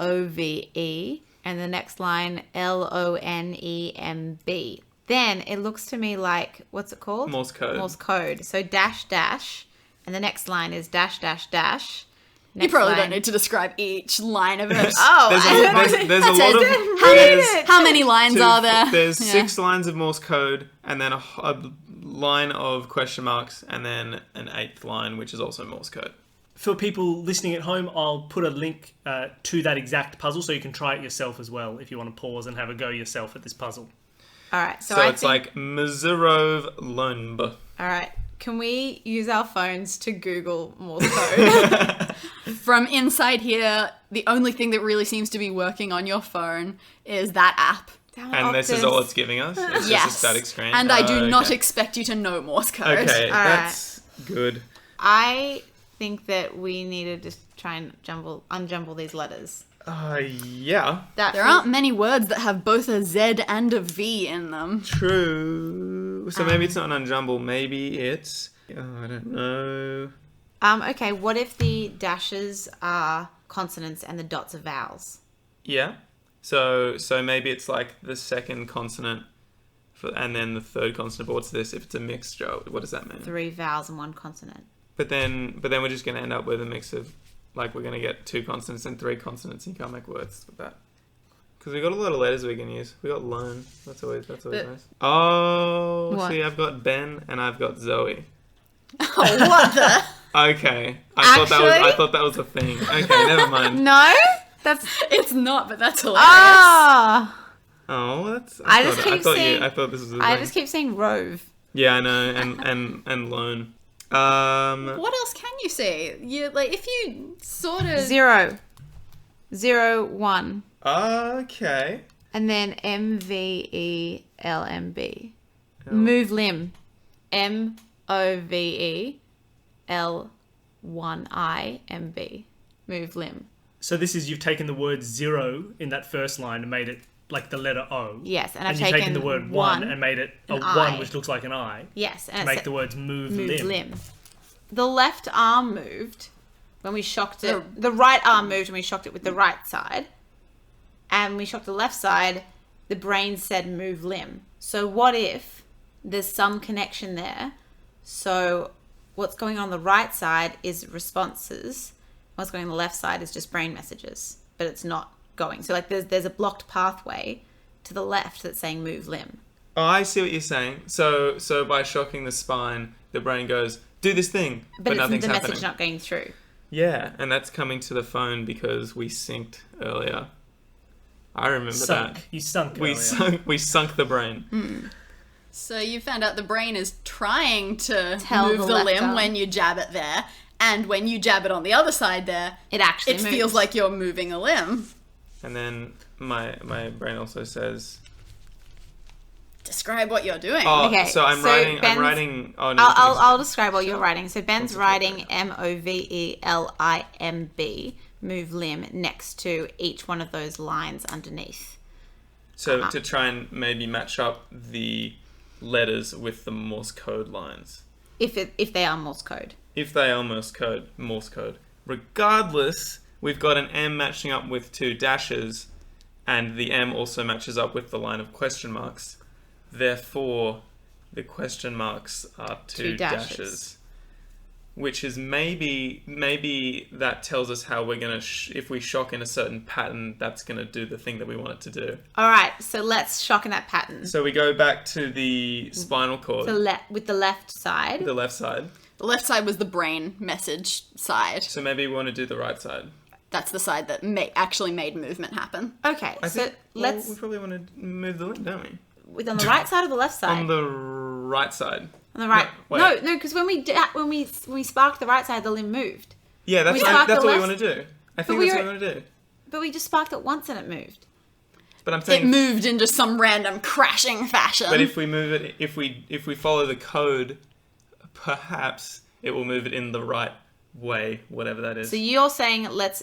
S3: MZEROVE, and the next line LONEMB. Then it looks to me like, what's it called?
S4: Morse code.
S3: Morse code. So dash dash, and the next line is dash dash dash.
S2: You
S3: Next
S2: probably
S3: line-
S2: don't need to describe each line of it.
S3: Oh,
S4: There's
S3: I
S4: a,
S3: don't
S4: there's,
S3: know.
S4: there's a
S2: That's
S4: lot
S2: it.
S4: of
S2: How many,
S4: there's
S2: how many lines
S4: two-
S2: are there?
S4: There's
S2: Yeah.
S4: 6 lines of Morse code, and then a line of question marks, and then an 8th line, which is also Morse code.
S1: For people listening at home, I'll put a link to that exact puzzle so you can try it yourself as well if you want to pause and have a go yourself at this puzzle.
S3: All right, so,
S4: So
S3: I
S4: it's
S3: think,
S4: like Mizerov Lomb.
S3: all right, can we use our phones to Google Morse code?
S2: From inside here, the only thing that really seems to be working on your phone is that app.
S3: Damn it,
S4: And this is
S3: Optus.
S4: all it's giving us? It's
S2: Yes.
S4: just a static screen?
S2: And I do not
S4: Okay.
S2: expect you to know Morse code.
S4: Okay,
S3: All
S4: that's good.
S3: I think that we need to just try and unjumble these letters.
S4: Yeah.
S3: That
S2: There aren't many words that have both a Z and a V in them.
S4: True. So maybe it's not an unjumble. Maybe it's... Oh, I don't know.
S3: Okay, what if the dashes are consonants and the dots are vowels?
S4: Yeah. So maybe it's like the second consonant and then the third consonant. But what's this? If it's a mixture, what does that mean?
S3: 3 vowels and 1 consonant.
S4: But then we're just going to end up with a mix of... Like, we're going to get 2 consonants and 3 consonants. And you can't make words with that. Because we got a lot of letters we can use. We got loan. That's always
S3: But-
S4: nice. Oh,
S3: What?
S4: see, I've got Ben and I've got Zoe.
S2: Oh, what the?
S4: Okay. I
S3: Actually?
S4: thought that was a thing. Okay, never mind.
S3: No? That's...
S2: It's not, but that's hilarious.
S3: Ah!
S4: Oh, that's...
S3: I just keep
S4: thought
S3: saying-
S4: I thought this was a
S3: I
S4: thing.
S3: just keep saying rove.
S4: Yeah, I know. And loan.
S2: What else can you say? You like if you sort of
S3: 0. 0, 1.
S4: Okay.
S3: And then MVELMB. Move limb. MOVEL1IMB. Move limb.
S1: So this is, you've taken the word 0 in that first line and made it like the letter O.
S3: Yes, and I've
S1: you've taken the word 1 and made it a 1, which looks like an I.
S3: Yes, and
S1: to make the words move limb.
S3: The left arm moved when we shocked it. The right arm moved when we shocked it with the right side. And when we shocked the left side, the brain said move limb. So what if there's some connection there? So what's going on the right side is responses. What's going on the left side is just brain messages, but it's not going. So like there's a blocked pathway to the left that's saying move limb.
S4: Oh, I see what you're saying. So by shocking the spine, the brain goes, do this thing, but
S3: it's
S4: nothing's
S3: the
S4: happening.
S3: message not going through.
S4: Yeah, and that's coming to the phone because we synced earlier. I remember that.
S1: You sunk
S4: We
S1: earlier.
S4: we sunk the brain.
S2: So you found out the brain is trying to
S3: Tell
S2: move
S3: the
S2: the
S3: left
S2: limb
S3: arm.
S2: when you jab it there, and when you jab it on the other side there,
S3: It actually
S2: it
S3: moves.
S2: feels like you're moving a limb.
S4: And then my brain also says,
S2: Describe what you're doing.
S4: oh,
S3: Okay,
S4: so I'm
S3: so
S4: writing.
S3: Ben's-
S4: I'm writing. Oh, no,
S3: I'll describe what you're writing. So Ben's
S4: Concentrate
S3: writing MOVELIMB, move limb, next to each one of those lines underneath.
S4: So to try and maybe match up the letters with the Morse code lines.
S3: If they are Morse code.
S4: If they are Morse code. Regardless, we've got an M matching up with 2 dashes, and the M also matches up with the line of question marks. Therefore, the question marks are 2 dashes. Which is maybe that tells us how we're going to, if we shock in a certain pattern, that's going to do the thing that we want it to do.
S3: All right, so let's shock in that pattern.
S4: So we go back to the spinal cord,
S3: With the left side.
S4: the left side.
S2: The left side was the brain message side.
S4: So maybe we want to do the right side.
S2: That's the side that actually made movement happen.
S3: Okay,
S4: I
S3: so
S4: think,
S3: let's...
S4: we probably want to move the limb, don't we?
S3: on the right side or the left side?
S4: On the right side.
S3: On the right.
S4: No,
S3: No,
S4: wait.
S3: because when we sparked the right side, the limb moved.
S4: Yeah, that's
S3: We sparked
S4: what
S3: the
S4: we
S3: left-
S4: want to do. I think
S3: we
S4: that's
S3: were-
S4: what we want to do.
S3: But we just sparked it once and it moved.
S4: But I'm
S2: It
S4: saying,
S2: moved in just some random crashing fashion.
S4: but if we move it, if we follow the code, perhaps it will move it in the right way, whatever that is.
S3: So you're saying let's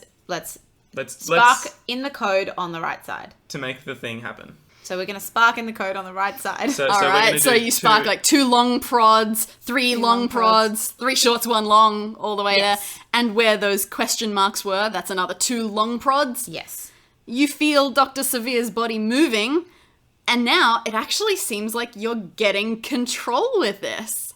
S4: Let's
S3: spark in the code on the right side.
S4: to make the thing happen.
S3: So we're going to spark in the code on the right side.
S4: So,
S2: All
S4: so we're
S2: right,
S4: gonna
S2: so
S4: do
S2: you spark
S4: 2
S2: like 2 long prods, 3 long
S3: long
S2: prods, 3 shorts, 1 long, all the way
S3: Yes.
S2: there. And where those question marks were, that's another 2 long prods.
S3: Yes.
S2: You feel Dr. Severe's body moving, and now it actually seems like you're getting control with this.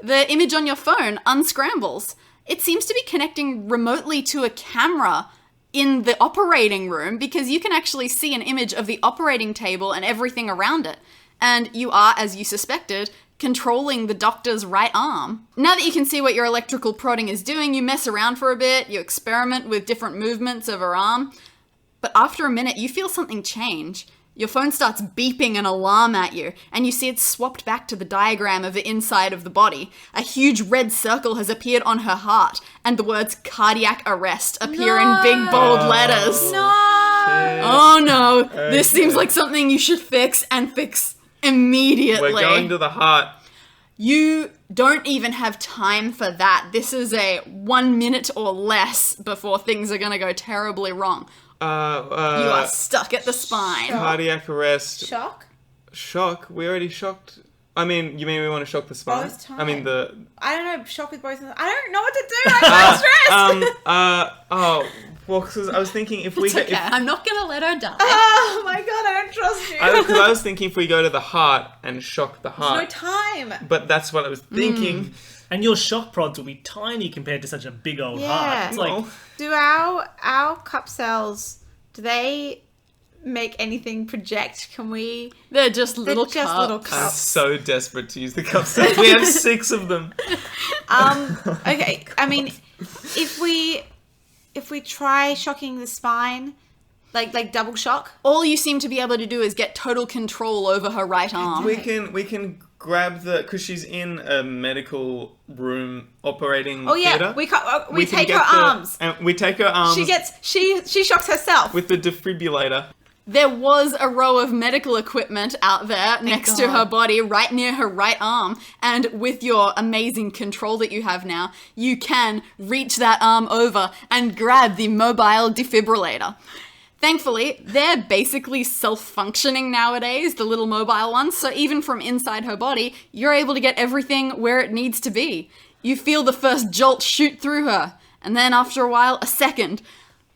S2: The image on your phone unscrambles. It seems to be connecting remotely to a camera in the operating room because you can actually see an image of the operating table and everything around it. And you are, as you suspected, controlling the doctor's right arm. Now that you can see what your electrical prodding is doing, you mess around for a bit, you experiment with different movements of her arm. But after a minute, you feel something change. Your phone starts beeping an alarm at you, and you see it's swapped back to the diagram of the inside of the body. A huge red circle has appeared on her heart, and the words cardiac arrest appear in big bold letters.
S3: No.
S2: Oh no, this seems like something you should fix, and fix immediately.
S4: We're going to the heart.
S2: You don't even have time for that. This is a 1 minute or less before things are gonna go terribly wrong. You are stuck at the spine.
S4: Cardiac arrest.
S3: Shock?
S4: We already shocked. I mean, you mean we want to shock the spine?
S3: Both
S4: I mean the.
S3: I don't know, shock with both of them. I don't know what to do. I'm so stressed.
S4: Well, because I was thinking if we
S2: It's okay. I'm not gonna let her die.
S3: Oh my god, I don't trust you.
S4: because I was thinking if we go to the heart and shock the
S3: no
S4: heart,
S3: time.
S4: but that's what I was thinking.
S1: And your shock prods will be tiny compared to such a big old
S3: Yeah.
S1: heart. It's like,
S4: Well,
S3: Do our cup cells, do they make anything project? Can we...
S2: They're just little
S3: They're just
S2: cups.
S3: little
S4: I'm
S3: cups.
S4: so desperate to use the cup set. We have 6 of them.
S3: Okay, I mean, if we try shocking the spine, like double shock,
S2: All you seem to be able to do is get total control over her right arm.
S4: We can grab because she's in a medical room operating
S3: oh yeah,
S4: theatre.
S3: we
S4: We can
S3: take
S4: get
S3: her arms.
S4: and we take her arms
S3: She shocks herself.
S4: with the defibrillator.
S2: There was a row of medical equipment out there next to her
S3: God.
S2: body, right near her right arm, and with your amazing control that you have now, you can reach that arm over and grab the mobile defibrillator. Thankfully, they're basically self-functioning nowadays, the little mobile ones, so even from inside her body, you're able to get everything where it needs to be. You feel the first jolt shoot through her, and then after a while, a second.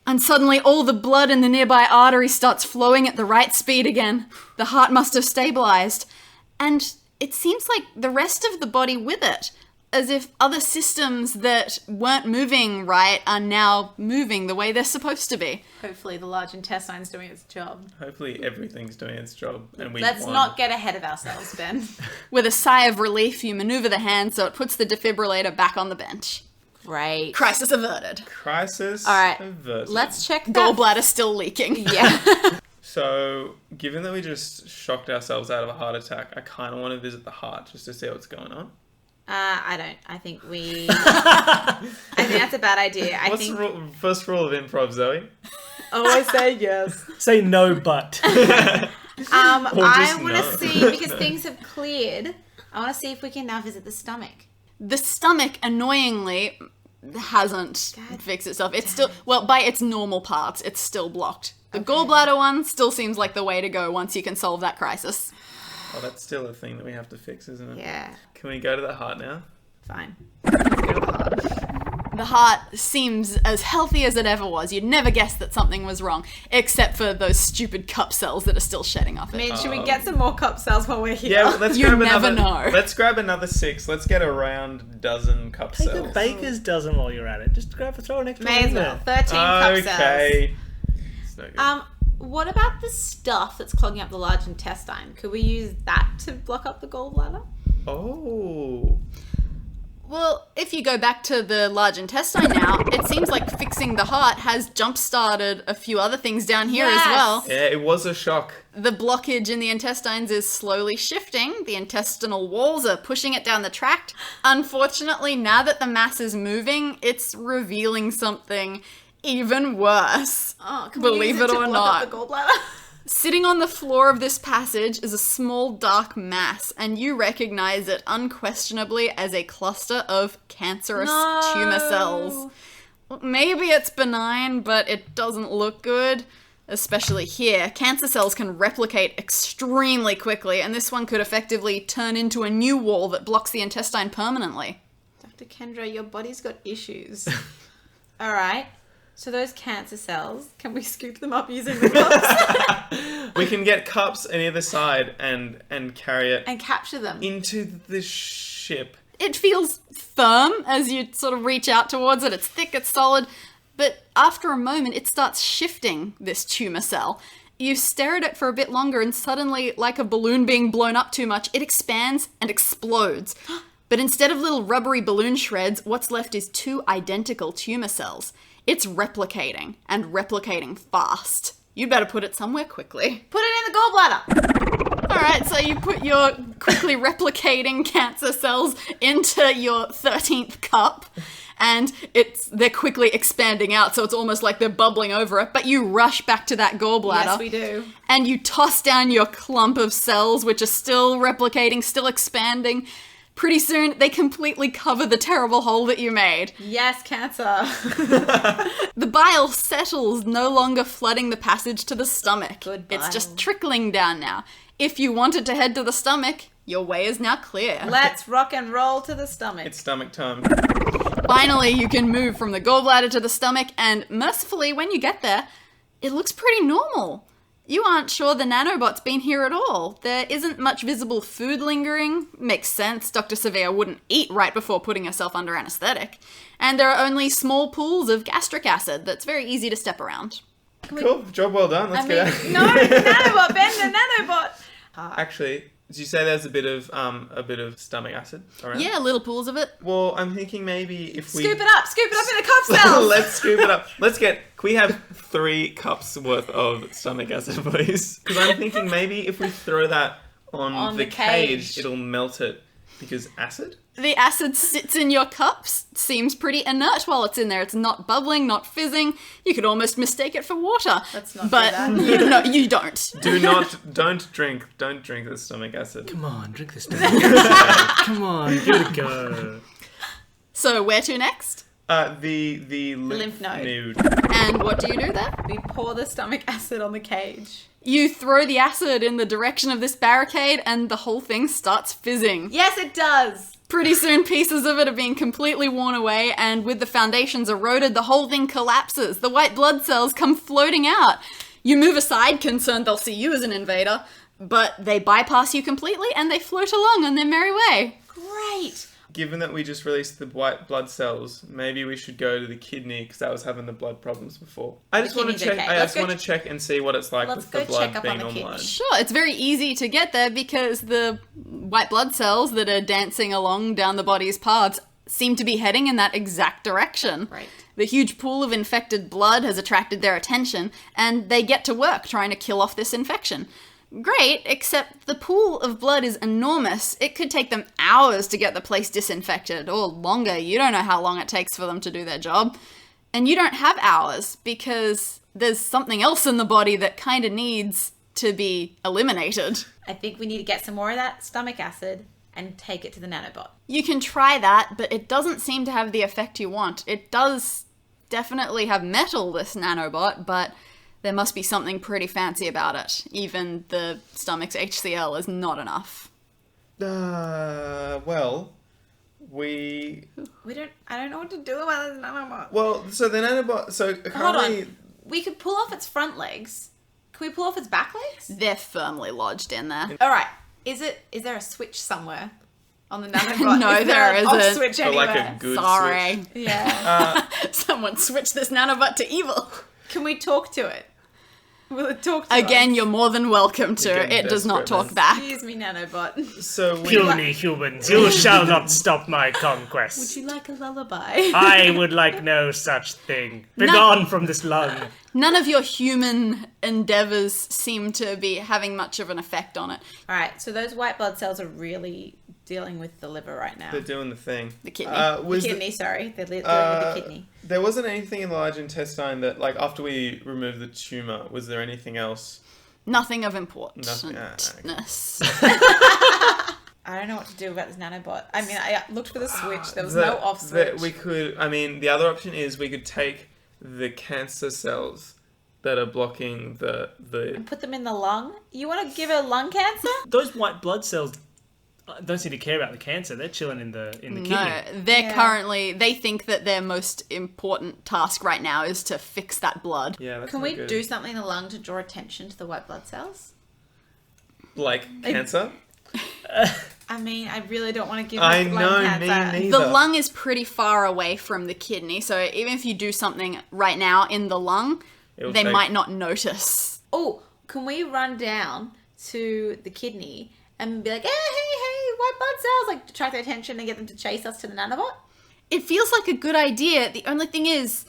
S2: And suddenly all the blood in the nearby artery starts flowing at the right speed again. The heart must have stabilized. And it seems like the rest of the body with it. As if other systems that weren't moving right are now moving the way they're supposed to be.
S3: Hopefully the large intestine's doing its job.
S4: Hopefully everything's doing its job. And
S3: Let's not get ahead of ourselves, Ben.
S2: With a sigh of relief, you maneuver the hand so it puts the defibrillator back on the bench.
S3: Great.
S2: Crisis averted.
S4: Crisis
S3: All right.
S4: averted.
S3: Let's check that.
S2: Gallbladder still leaking.
S3: Yeah.
S4: So, given that we just shocked ourselves out of a heart attack, I kind of want to visit the heart just to see what's going on.
S3: I don't. I think I think that's a bad idea.
S4: What's the first rule of improv, Zoe?
S3: Always say yes.
S1: Say no, but.
S3: I
S4: just
S3: want
S4: no.
S3: to see, because things have cleared, I want to see if we can now visit the stomach.
S2: The stomach, annoyingly, hasn't fixed itself. It's still, well, by its normal parts, it's still blocked. The gallbladder one still seems like the way to go once you can solve that crisis.
S4: Oh, that's still a thing that we have to fix, isn't it?
S3: Yeah.
S4: Can we go to the heart now?
S3: Fine.
S2: The heart seems as healthy as it ever was. You'd never guess that something was wrong, except for those stupid cup cells that are still shedding off
S3: I
S2: it.
S3: mean, should we get some more cup cells while we're here?
S4: Yeah, well, let's
S2: You
S4: grab
S2: never
S4: another.
S2: know.
S4: Let's grab another 6. Let's get a round dozen cup
S1: Take
S4: cells.
S1: a baker's dozen while you're at it. Just throw an extra
S3: May
S1: one
S3: as
S1: in
S3: well.
S1: there.
S3: 13 cup cells.
S4: Okay. It's no good.
S3: What about the stuff that's clogging up the large intestine? Could we use that to block up the gallbladder?
S4: Oh.
S2: Well, if you go back to the large intestine now, it seems like fixing the heart has jump-started a few other things down here as
S3: Yes.
S2: well.
S4: Yeah, it was a shock.
S2: The blockage in the intestines is slowly shifting. The intestinal walls are pushing it down the tract. Unfortunately, now that the mass is moving, it's revealing something even worse.
S3: Oh, can we
S2: Believe
S3: use
S2: it
S3: to
S2: or
S3: block
S2: not.
S3: up the gallbladder?
S2: Sitting on the floor of this passage is a small dark mass, and you recognize it unquestionably as a cluster of cancerous tumor cells. Maybe it's benign, but it doesn't look good. Especially here, cancer cells can replicate extremely quickly, and this one could effectively turn into a new wall that blocks the intestine permanently.
S3: Dr. Kendra, your body's got issues. All right. So those cancer cells, can we scoop them up using the cups?
S4: We can get cups on either side and carry it
S3: And capture them.
S4: into the ship.
S2: It feels firm as you sort of reach out towards it. It's thick, it's solid, but after a moment, it starts shifting, this tumor cell. You stare at it for a bit longer, and suddenly, like a balloon being blown up too much, it expands and explodes. But instead of little rubbery balloon shreds, what's left is 2 identical tumor cells. It's replicating, and replicating fast. You'd better put it somewhere quickly.
S3: Put it in the gallbladder.
S2: Alright, so you put your quickly replicating cancer cells into your 13th cup, and they're quickly expanding out, so it's almost like they're bubbling over it, but you rush back to that gallbladder.
S3: Yes, we do.
S2: And you toss down your clump of cells, which are still replicating, still expanding. Pretty soon, they completely cover the terrible hole that you made.
S3: Yes, cancer.
S2: The bile settles, no longer flooding the passage to the stomach.
S3: Good
S2: It's
S3: bile.
S2: just trickling down now. If you wanted to head to the stomach, your way is now clear.
S3: Let's rock and roll to the stomach.
S4: It's stomach time.
S2: Finally, you can move from the gallbladder to the stomach, and mercifully, when you get there, it looks pretty normal. You aren't sure the nanobot's been here at all. There isn't much visible food lingering. Makes sense, Dr. Sevilla wouldn't eat right before putting herself under anesthetic. And there are only small pools of gastric acid that's very easy to step around.
S4: Cool. Job well done. Let's get out.
S3: No, the nanobot, Ben, the nanobot.
S4: Actually, did you say there's a bit of stomach acid around?
S2: Yeah, little pools of it.
S4: Well, I'm thinking maybe if we
S3: Scoop it up in the cup cells.
S4: Let's scoop it up. Can we have 3 cups worth of stomach acid, please? Because I'm thinking maybe if we throw that on the cage, it'll melt it. Because acid?
S2: The acid sits in your cups, seems pretty inert while it's in there. It's not bubbling, not fizzing. You could almost mistake it for water.
S3: Let's not do
S2: but
S3: that.
S2: you don't.
S4: Don't drink the stomach acid.
S1: Come on, drink this. Come on, give it a go.
S2: So where to next?
S4: The
S3: lymph node.
S2: And what do you do there?
S3: We pour the stomach acid on the cage.
S2: You throw the acid in the direction of this barricade and the whole thing starts fizzing.
S3: Yes, it does.
S2: Pretty soon pieces of it are being completely worn away, and with the foundations eroded, the whole thing collapses. The white blood cells come floating out. You move aside, concerned they'll see you as an invader, but they bypass you completely and they float along on their merry way.
S3: Great.
S4: Given that we just released the white blood cells, maybe we should go to the kidney because that was having the blood problems before. I just want to
S3: kidney's
S4: check.
S3: okay.
S4: I just want to check and see what it's like
S3: Let's
S4: with the
S3: go check
S4: blood
S3: up on
S4: being
S3: the kidney.
S4: online.
S2: Sure, it's very easy to get there because the white blood cells that are dancing along down the body's paths seem to be heading in that exact direction.
S3: Right.
S2: The huge pool of infected blood has attracted their attention, and they get to work trying to kill off this infection. Great, except the pool of blood is enormous. It could take them hours to get the place disinfected, or longer. You don't know how long it takes for them to do their job. And you don't have hours, because there's something else in the body that kind of needs to be eliminated.
S3: I think we need to get some more of that stomach acid and take it to the nanobot.
S2: You can try that, but it doesn't seem to have the effect you want. It does definitely have metal, this nanobot, but there must be something pretty fancy about it. Even the stomach's HCl is not enough.
S4: Well,
S3: I don't know what to do about this nanobot.
S4: Well, so the nanobot. So
S3: Hold
S4: currently,
S3: on. We could pull off its front legs. Can we pull off its back legs?
S2: They're firmly lodged in there.
S3: All right. Is there a switch somewhere on the nanobot?
S2: No,
S3: Is
S2: there
S3: an off
S2: isn't.
S3: switch
S4: But
S3: anywhere?
S4: like a good
S2: Sorry.
S4: switch.
S3: Yeah.
S2: Someone switched this nanobot to evil.
S3: Can we talk to it? Will it talk to
S2: Again,
S3: us?
S2: you're more than welcome to.
S4: Again,
S2: It does not
S4: desperate,
S2: talk
S4: man.
S2: back.
S3: Excuse me, nanobot.
S4: So we,
S1: Puny humans, you shall not stop my
S3: Would
S1: conquest.
S3: you like a lullaby?
S1: I would like no such thing. Begone from this lung.
S2: None of your human endeavors seem to be having much of an effect on it.
S3: All right. So those white blood cells are really dealing with the liver right now.
S4: they're doing the thing.
S2: The kidney.
S3: The
S4: Was
S3: kidney, sorry. They're dealing with the kidney.
S4: There wasn't anything in the large intestine that, like, after we removed the tumor, was there anything else?
S2: Nothing of importance.
S4: Nothing- okay.
S3: I don't know what to do about this nanobot. I mean, I looked for the switch. There was no off switch.
S4: We could. I mean, the other option is we could take the cancer cells that are blocking the.
S3: And put them in the lung? You want to give her lung cancer?
S1: Those white blood cells don't seem to care about the cancer. They're chilling in the kidney.
S2: No, they're
S3: Yeah.
S2: currently, they think that their most important task right now is to fix that blood.
S4: Yeah, that's
S3: Can
S4: not
S3: we
S4: good.
S3: do something in the lung to draw attention to the white blood cells?
S4: like cancer?
S3: I mean, I really don't want to give
S4: I
S3: her
S4: know,
S3: lung
S4: me
S3: cancer.
S4: neither.
S2: The lung is pretty far away from the kidney, so even if you do something right now in the lung,
S4: It'll
S2: they
S4: take-
S2: might not notice.
S3: Oh, can we run down to the kidney and be like, hey, white blood cells, like attract their attention and get them to chase us to the nanobot?
S2: It feels like a good idea. The only thing is,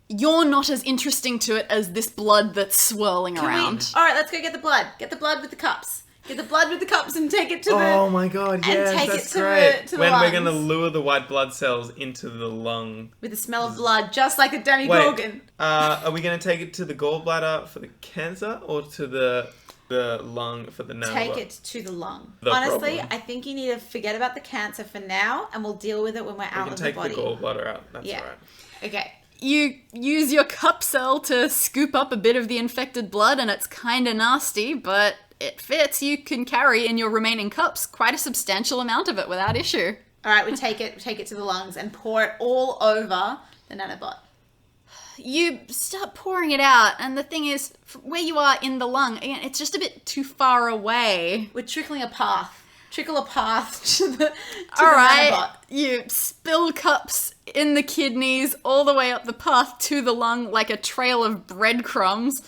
S2: you're not as interesting to it as this blood that's swirling around.
S3: All right, let's go get the blood. Get the blood with the cups. Get the blood with the cups and take it to
S4: Oh
S3: the...
S4: my god,
S3: and
S4: yes,
S3: take
S4: that's
S3: it to
S4: great.
S3: the
S4: When we're going to
S3: lungs.
S4: lure the white blood cells into the lung.
S3: With the smell of blood, just like a Demi
S4: Wait,
S3: Gorgon.
S4: are we going to take it to the gallbladder for the cancer or to the lung for the nanobot?
S3: Take it to the lung.
S4: The
S3: Honestly,
S4: problem.
S3: I think you need to forget about the cancer for now, and we'll deal with it when we're
S4: We
S3: out
S4: can
S3: of
S4: take
S3: the
S4: the
S3: body.
S4: gallbladder out. That's
S3: Yeah.
S4: alright.
S3: Okay.
S2: You use your cup cell to scoop up a bit of the infected blood, and it's kind of nasty, but it fits. You can carry in your remaining cups quite a substantial amount of it without issue.
S3: All right, we take it to the lungs and pour it all over the nanobot.
S2: You start pouring it out, and the thing is, where you are in the lung, again, it's just a bit too far away.
S3: We're trickling a path. Trickle a path to the
S2: All right,
S3: nanobot.
S2: you spill cups in the kidneys all the way up the path to the lung like a trail of breadcrumbs.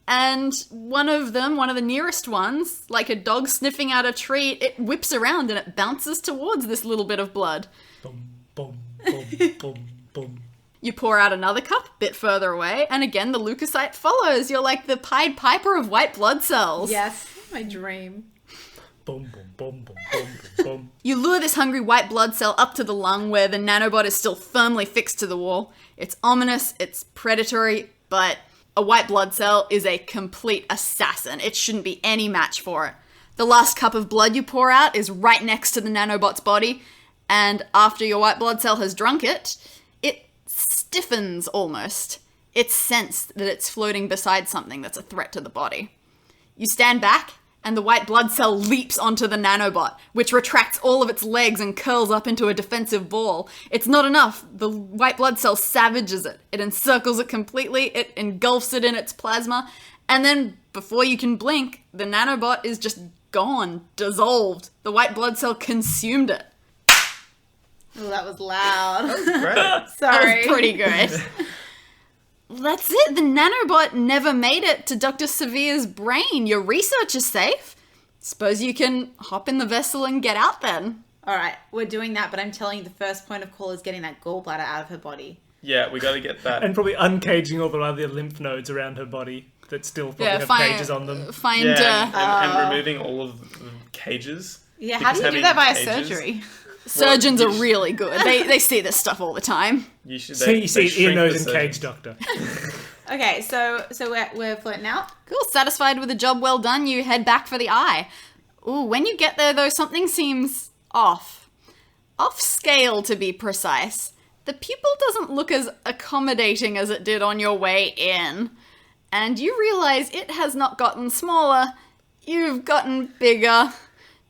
S2: And one of the nearest ones, like a dog sniffing out a treat, it whips around and it bounces towards this little bit of blood.
S1: Boom, boom, boom, boom, boom.
S2: You pour out another cup, a bit further away, and again the leukocyte follows. You're like the Pied Piper of white blood cells.
S3: Yes, my dream.
S1: Boom, boom, boom, boom, boom, boom, form.
S2: You lure this hungry white blood cell up to the lung where the nanobot is still firmly fixed to the wall. It's ominous, it's predatory, but a white blood cell is a complete assassin. It shouldn't be any match for it. The last cup of blood you pour out is right next to the nanobot's body, and after your white blood cell has drunk it, it stiffens almost. It's sensed that it's floating beside something that's a threat to the body. You stand back, and the white blood cell leaps onto the nanobot, which retracts all of its legs and curls up into a defensive ball. It's not enough. The white blood cell savages it. It encircles it completely, it engulfs it in its plasma, and then before you can blink, the nanobot is just gone, dissolved. The white blood cell consumed it.
S3: Oh, that was loud.
S4: Great.
S3: Sorry.
S2: That was pretty good. That's it. The nanobot never made it to Dr. Severe's brain. Your research is safe. Suppose you can hop in the vessel and get out then.
S3: All right, we're doing that, but I'm telling you the first point of call is getting that gallbladder out of her body.
S4: Yeah, we got to get that.
S1: And probably uncaging all the other lymph nodes around her body that still probably have cages on them.
S2: Find,
S4: and removing all of the cages.
S3: Yeah, how do you
S4: Because
S3: do that by a
S4: having
S3: surgery?
S2: surgeons
S4: Well,
S2: are really good. They see this stuff all the time.
S4: You should.
S1: So you see ear,
S4: shrink
S1: nose,
S4: the
S1: and
S4: surgeon.
S1: cage doctor.
S3: Okay, so we're floating out.
S2: Cool. Satisfied with a job well done, you head back for the eye. Ooh, when you get there, though, something seems off. Off scale, to be precise. The pupil doesn't look as accommodating as it did on your way in. And you realize it has not gotten smaller. You've gotten bigger.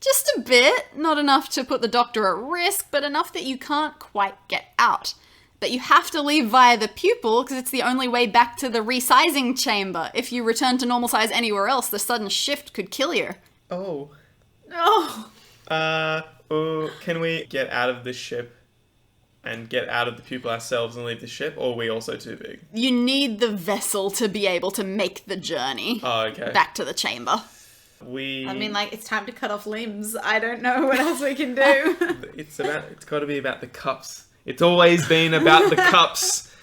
S2: Just a bit. Not enough to put the doctor at risk, but enough that you can't quite get out. But you have to leave via the pupil because it's the only way back to the resizing chamber. If you return to normal size anywhere else, the sudden shift could kill you.
S4: Oh.
S3: No.
S4: Can we get out of the ship and get out of the pupil ourselves and leave the ship, or are we also too big?
S2: You need the vessel to be able to make the journey
S4: Oh, okay.
S2: back to the chamber.
S3: I mean, like, it's time to cut off limbs. I don't know what else we can do.
S4: It's got to be about the cups. It's always been about the cups.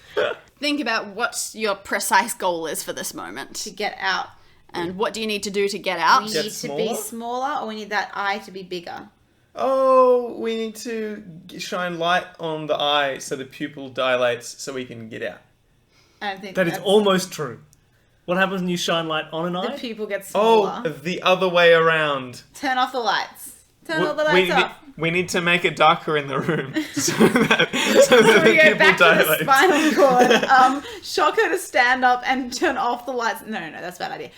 S2: Think about what your precise goal is for this moment.
S3: To get out.
S2: And what do you need to do to get out?
S3: We
S4: Get
S3: need to
S4: smaller?
S3: be smaller, or we need that eye to be bigger.
S4: Oh, we need to shine light on the eye so the pupil dilates so we can get out.
S3: I don't think
S1: That is
S3: that's-
S1: almost true. What happens when you shine light on an
S3: The
S1: eye?
S3: pupil gets
S4: Oh,
S3: smaller.
S4: the other way around.
S3: Turn off the lights. Turn all the
S4: we,
S3: lights off.
S4: we need to make it darker in the room so that the
S3: We go
S4: pupil
S3: back to the
S4: dilates.
S3: spinal cord. Shock her to stand up and turn off the lights. No, that's a bad idea.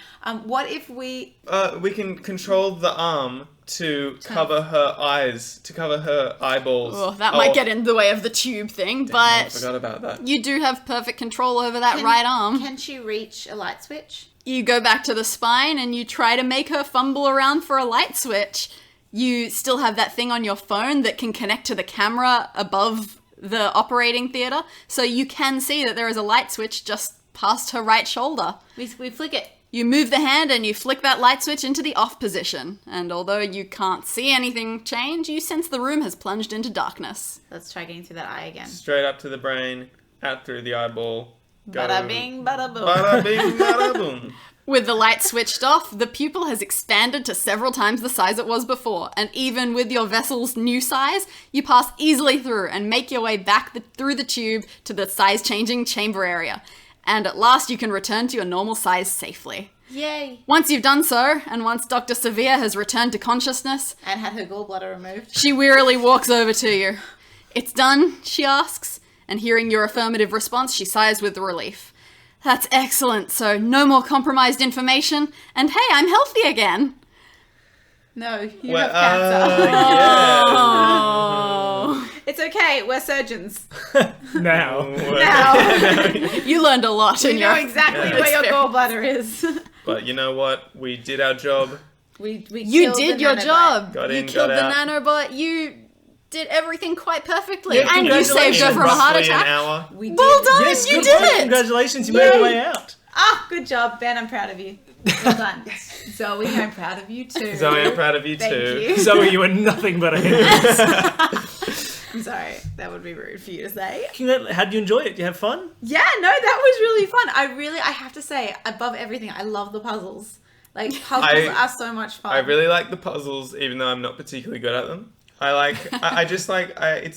S3: What if we...
S4: We can control the arm to cover her eyes, to cover her eyeballs.
S2: Oh, that might get in the way of the tube thing,
S4: I
S2: but
S4: forgot about that.
S2: you do have perfect control over that right arm.
S3: Can she reach a light switch?
S2: You go back to the spine and you try to make her fumble around for a light switch. You still have that thing on your phone that can connect to the camera above the operating theatre, so you can see that there is a light switch just past her right shoulder.
S3: We flick it.
S2: You move the hand and you flick that light switch into the off position, and although you can't see anything change, you sense the room has plunged into darkness.
S3: Let's try getting through that eye again.
S4: Straight up to the brain, out through the eyeball.
S3: Bada bing, bada boom.
S4: Bada bing, bada boom.
S2: With the light switched off, the pupil has expanded to several times the size it was before, and even with your vessel's new size, you pass easily through and make your way back through the tube to the size-changing chamber area. And at last you can return to your normal size safely.
S3: Yay.
S2: Once you've done so, and once Dr. Severe has returned to consciousness,
S3: And had her gallbladder removed.
S2: she wearily walks over to you. "It's done?" she asks, and hearing your affirmative response, she sighs with relief. "That's excellent, so no more compromised information, and hey, I'm healthy again."
S3: No, you
S4: Well,
S3: have cancer.
S4: yeah.
S2: Oh.
S3: It's okay, we're surgeons.
S1: Now.
S3: Now.
S2: You learned a lot in
S3: We know
S2: your...
S3: exactly
S4: Yeah.
S3: where your
S2: That's fair.
S3: gallbladder is.
S4: But you know what? We did our job.
S3: We
S2: You
S3: killed
S2: did
S3: the
S2: your
S3: nanobot.
S2: job.
S4: Got
S2: You
S4: in,
S2: killed
S4: got
S2: the
S4: out.
S2: nanobot. You did everything quite perfectly.
S1: Yeah,
S2: and you saved her
S1: congratulations.
S2: from a heart
S4: Roughly
S2: attack.
S4: an hour.
S3: We did.
S2: Well done,
S1: Yes,
S2: you
S1: good
S2: did
S1: work.
S2: it.
S1: Congratulations, you made your way out.
S3: Ah, good job, Ben. I'm proud of you. Well done. Zoe, I'm proud of you too.
S4: Zoe, I'm proud of you
S3: Thank
S4: too.
S3: you.
S1: Zoe, you were nothing but a hindrance.
S3: I'm sorry, that would be rude for you to say.
S1: How did you enjoy it? Did you have fun?
S3: Yeah, no, that was really fun. I have to say, above everything, I love the puzzles. Like, puzzles are so much fun.
S4: I really like the puzzles, even though I'm not particularly good at them. I just like it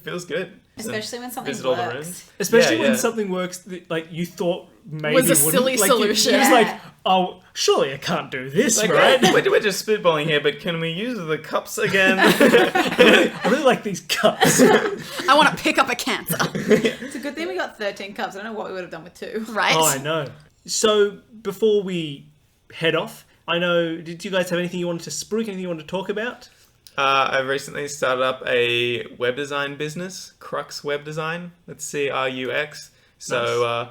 S4: feels good.
S3: Especially when something
S4: Visit all the
S3: works.
S4: rooms.
S1: Especially
S4: Yeah,
S1: when
S4: yeah.
S1: something works that, like, you thought maybe
S2: Was a
S1: wouldn't.
S2: silly
S1: Like,
S2: solution.
S1: It was
S3: Yeah.
S1: like, oh, surely I can't do this,
S4: Like,
S1: right?
S4: we're just spitballing here, but can we use the cups again?
S1: I really like these cups.
S2: I want to pick up a cancer.
S3: It's a good thing we got 13 cups. I don't know what we would have done with 2.
S2: Right?
S1: Oh, I know. So, before we head off, I know, did you guys have anything you wanted to spruik, anything you wanted to talk about?
S4: I've recently started up a web design business, Crux Web Design. That's CRUX. So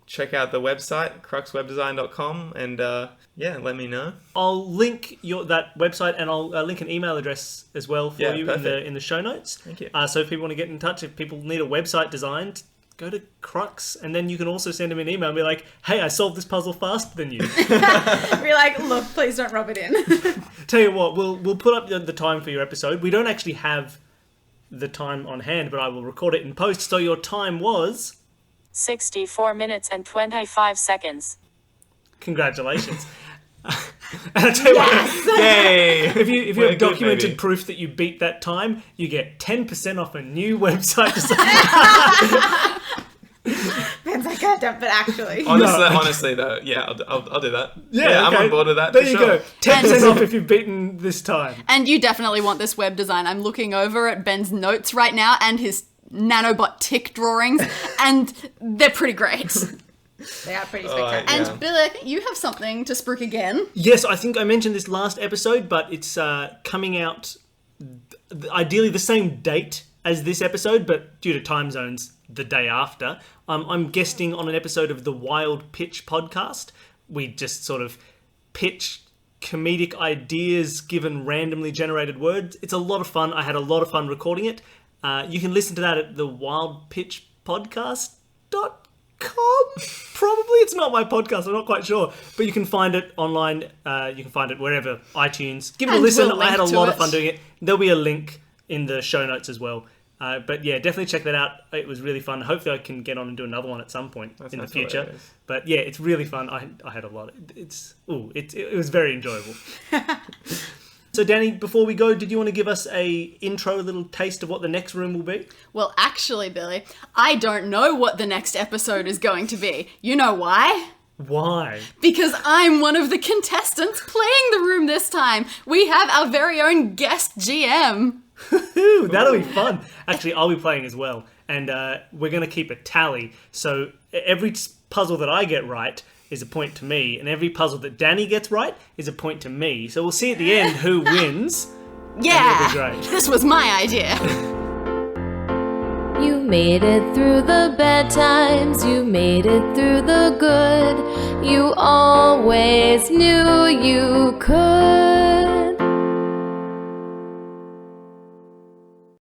S4: check out the website, cruxwebdesign.com, and let me know.
S1: I'll link that website, and I'll link an email address as well for you
S4: perfect.
S1: in the show notes.
S4: Thank you.
S1: So if people want to get in touch, if people need a website designed, go to Crux, and then you can also send them an email and be like, hey, I solved this puzzle faster than you.
S3: We're like, look, please don't rub it in.
S1: Tell you what, we'll put up the time for your episode. We don't actually have the time on hand, but I will record it in post. So your time was
S5: 64 minutes and 25 seconds.
S1: Congratulations. And I tell you what,
S4: Yay!
S1: if you
S4: We're
S1: have
S4: good,
S1: documented
S4: baby.
S1: proof that you beat that time, you get 10% off a new website design.
S3: Ben's like, I don't, but actually.
S4: Honestly though, yeah, I'll do that. I'm
S1: okay.
S4: on board with that.
S1: There
S4: for
S1: you
S4: sure.
S1: go. 10% off if you've beaten this time.
S2: And you definitely want this web design. I'm looking over at Ben's notes right now and his nanobot tick drawings, and they're pretty great.
S3: They are pretty spectacular.
S2: And
S4: Yeah.
S2: Billy, I think you have something to spruik again.
S1: Yes, I think I mentioned this last episode, but it's coming out ideally the same date as this episode, but due to time zones, the day after. I'm guesting on an episode of the Wild Pitch podcast. We just sort of pitch comedic ideas given randomly generated words. It's a lot of fun. I had a lot of fun recording it. You can listen to that at the wildpitchpodcast.com. Probably. It's not my podcast, I'm not quite sure, but you can find it online. You can find it wherever, iTunes. Give it a
S2: And
S1: listen.
S2: we'll
S1: I had a
S2: link to
S1: lot of
S2: it.
S1: fun doing it. There'll be a link in the show notes as well. But yeah, definitely check that out. It was really fun. Hopefully I can get on and do another one at some point in the
S4: sounds
S1: future.
S4: hilarious.
S1: But yeah, it's really fun. I had a lot. It was very enjoyable. So Dani, before we go, did you want to give us a intro, a little taste of what the next room will be?
S2: Well, actually, Billy, I don't know what the next episode is going to be. You know why?
S1: Why?
S2: Because I'm one of the contestants playing the room this time. We have our very own guest GM.
S1: Ooh, that'll be fun. Actually, I'll be playing as well. And we're going to keep a tally. So every puzzle that I get right is a point to me. And every puzzle that Dani gets right is a point to me. So we'll see at the end who wins.
S2: Yeah,
S1: it'll be great.
S2: this was my idea.
S6: You made it through the bad times, you made it through the good. You always knew you could.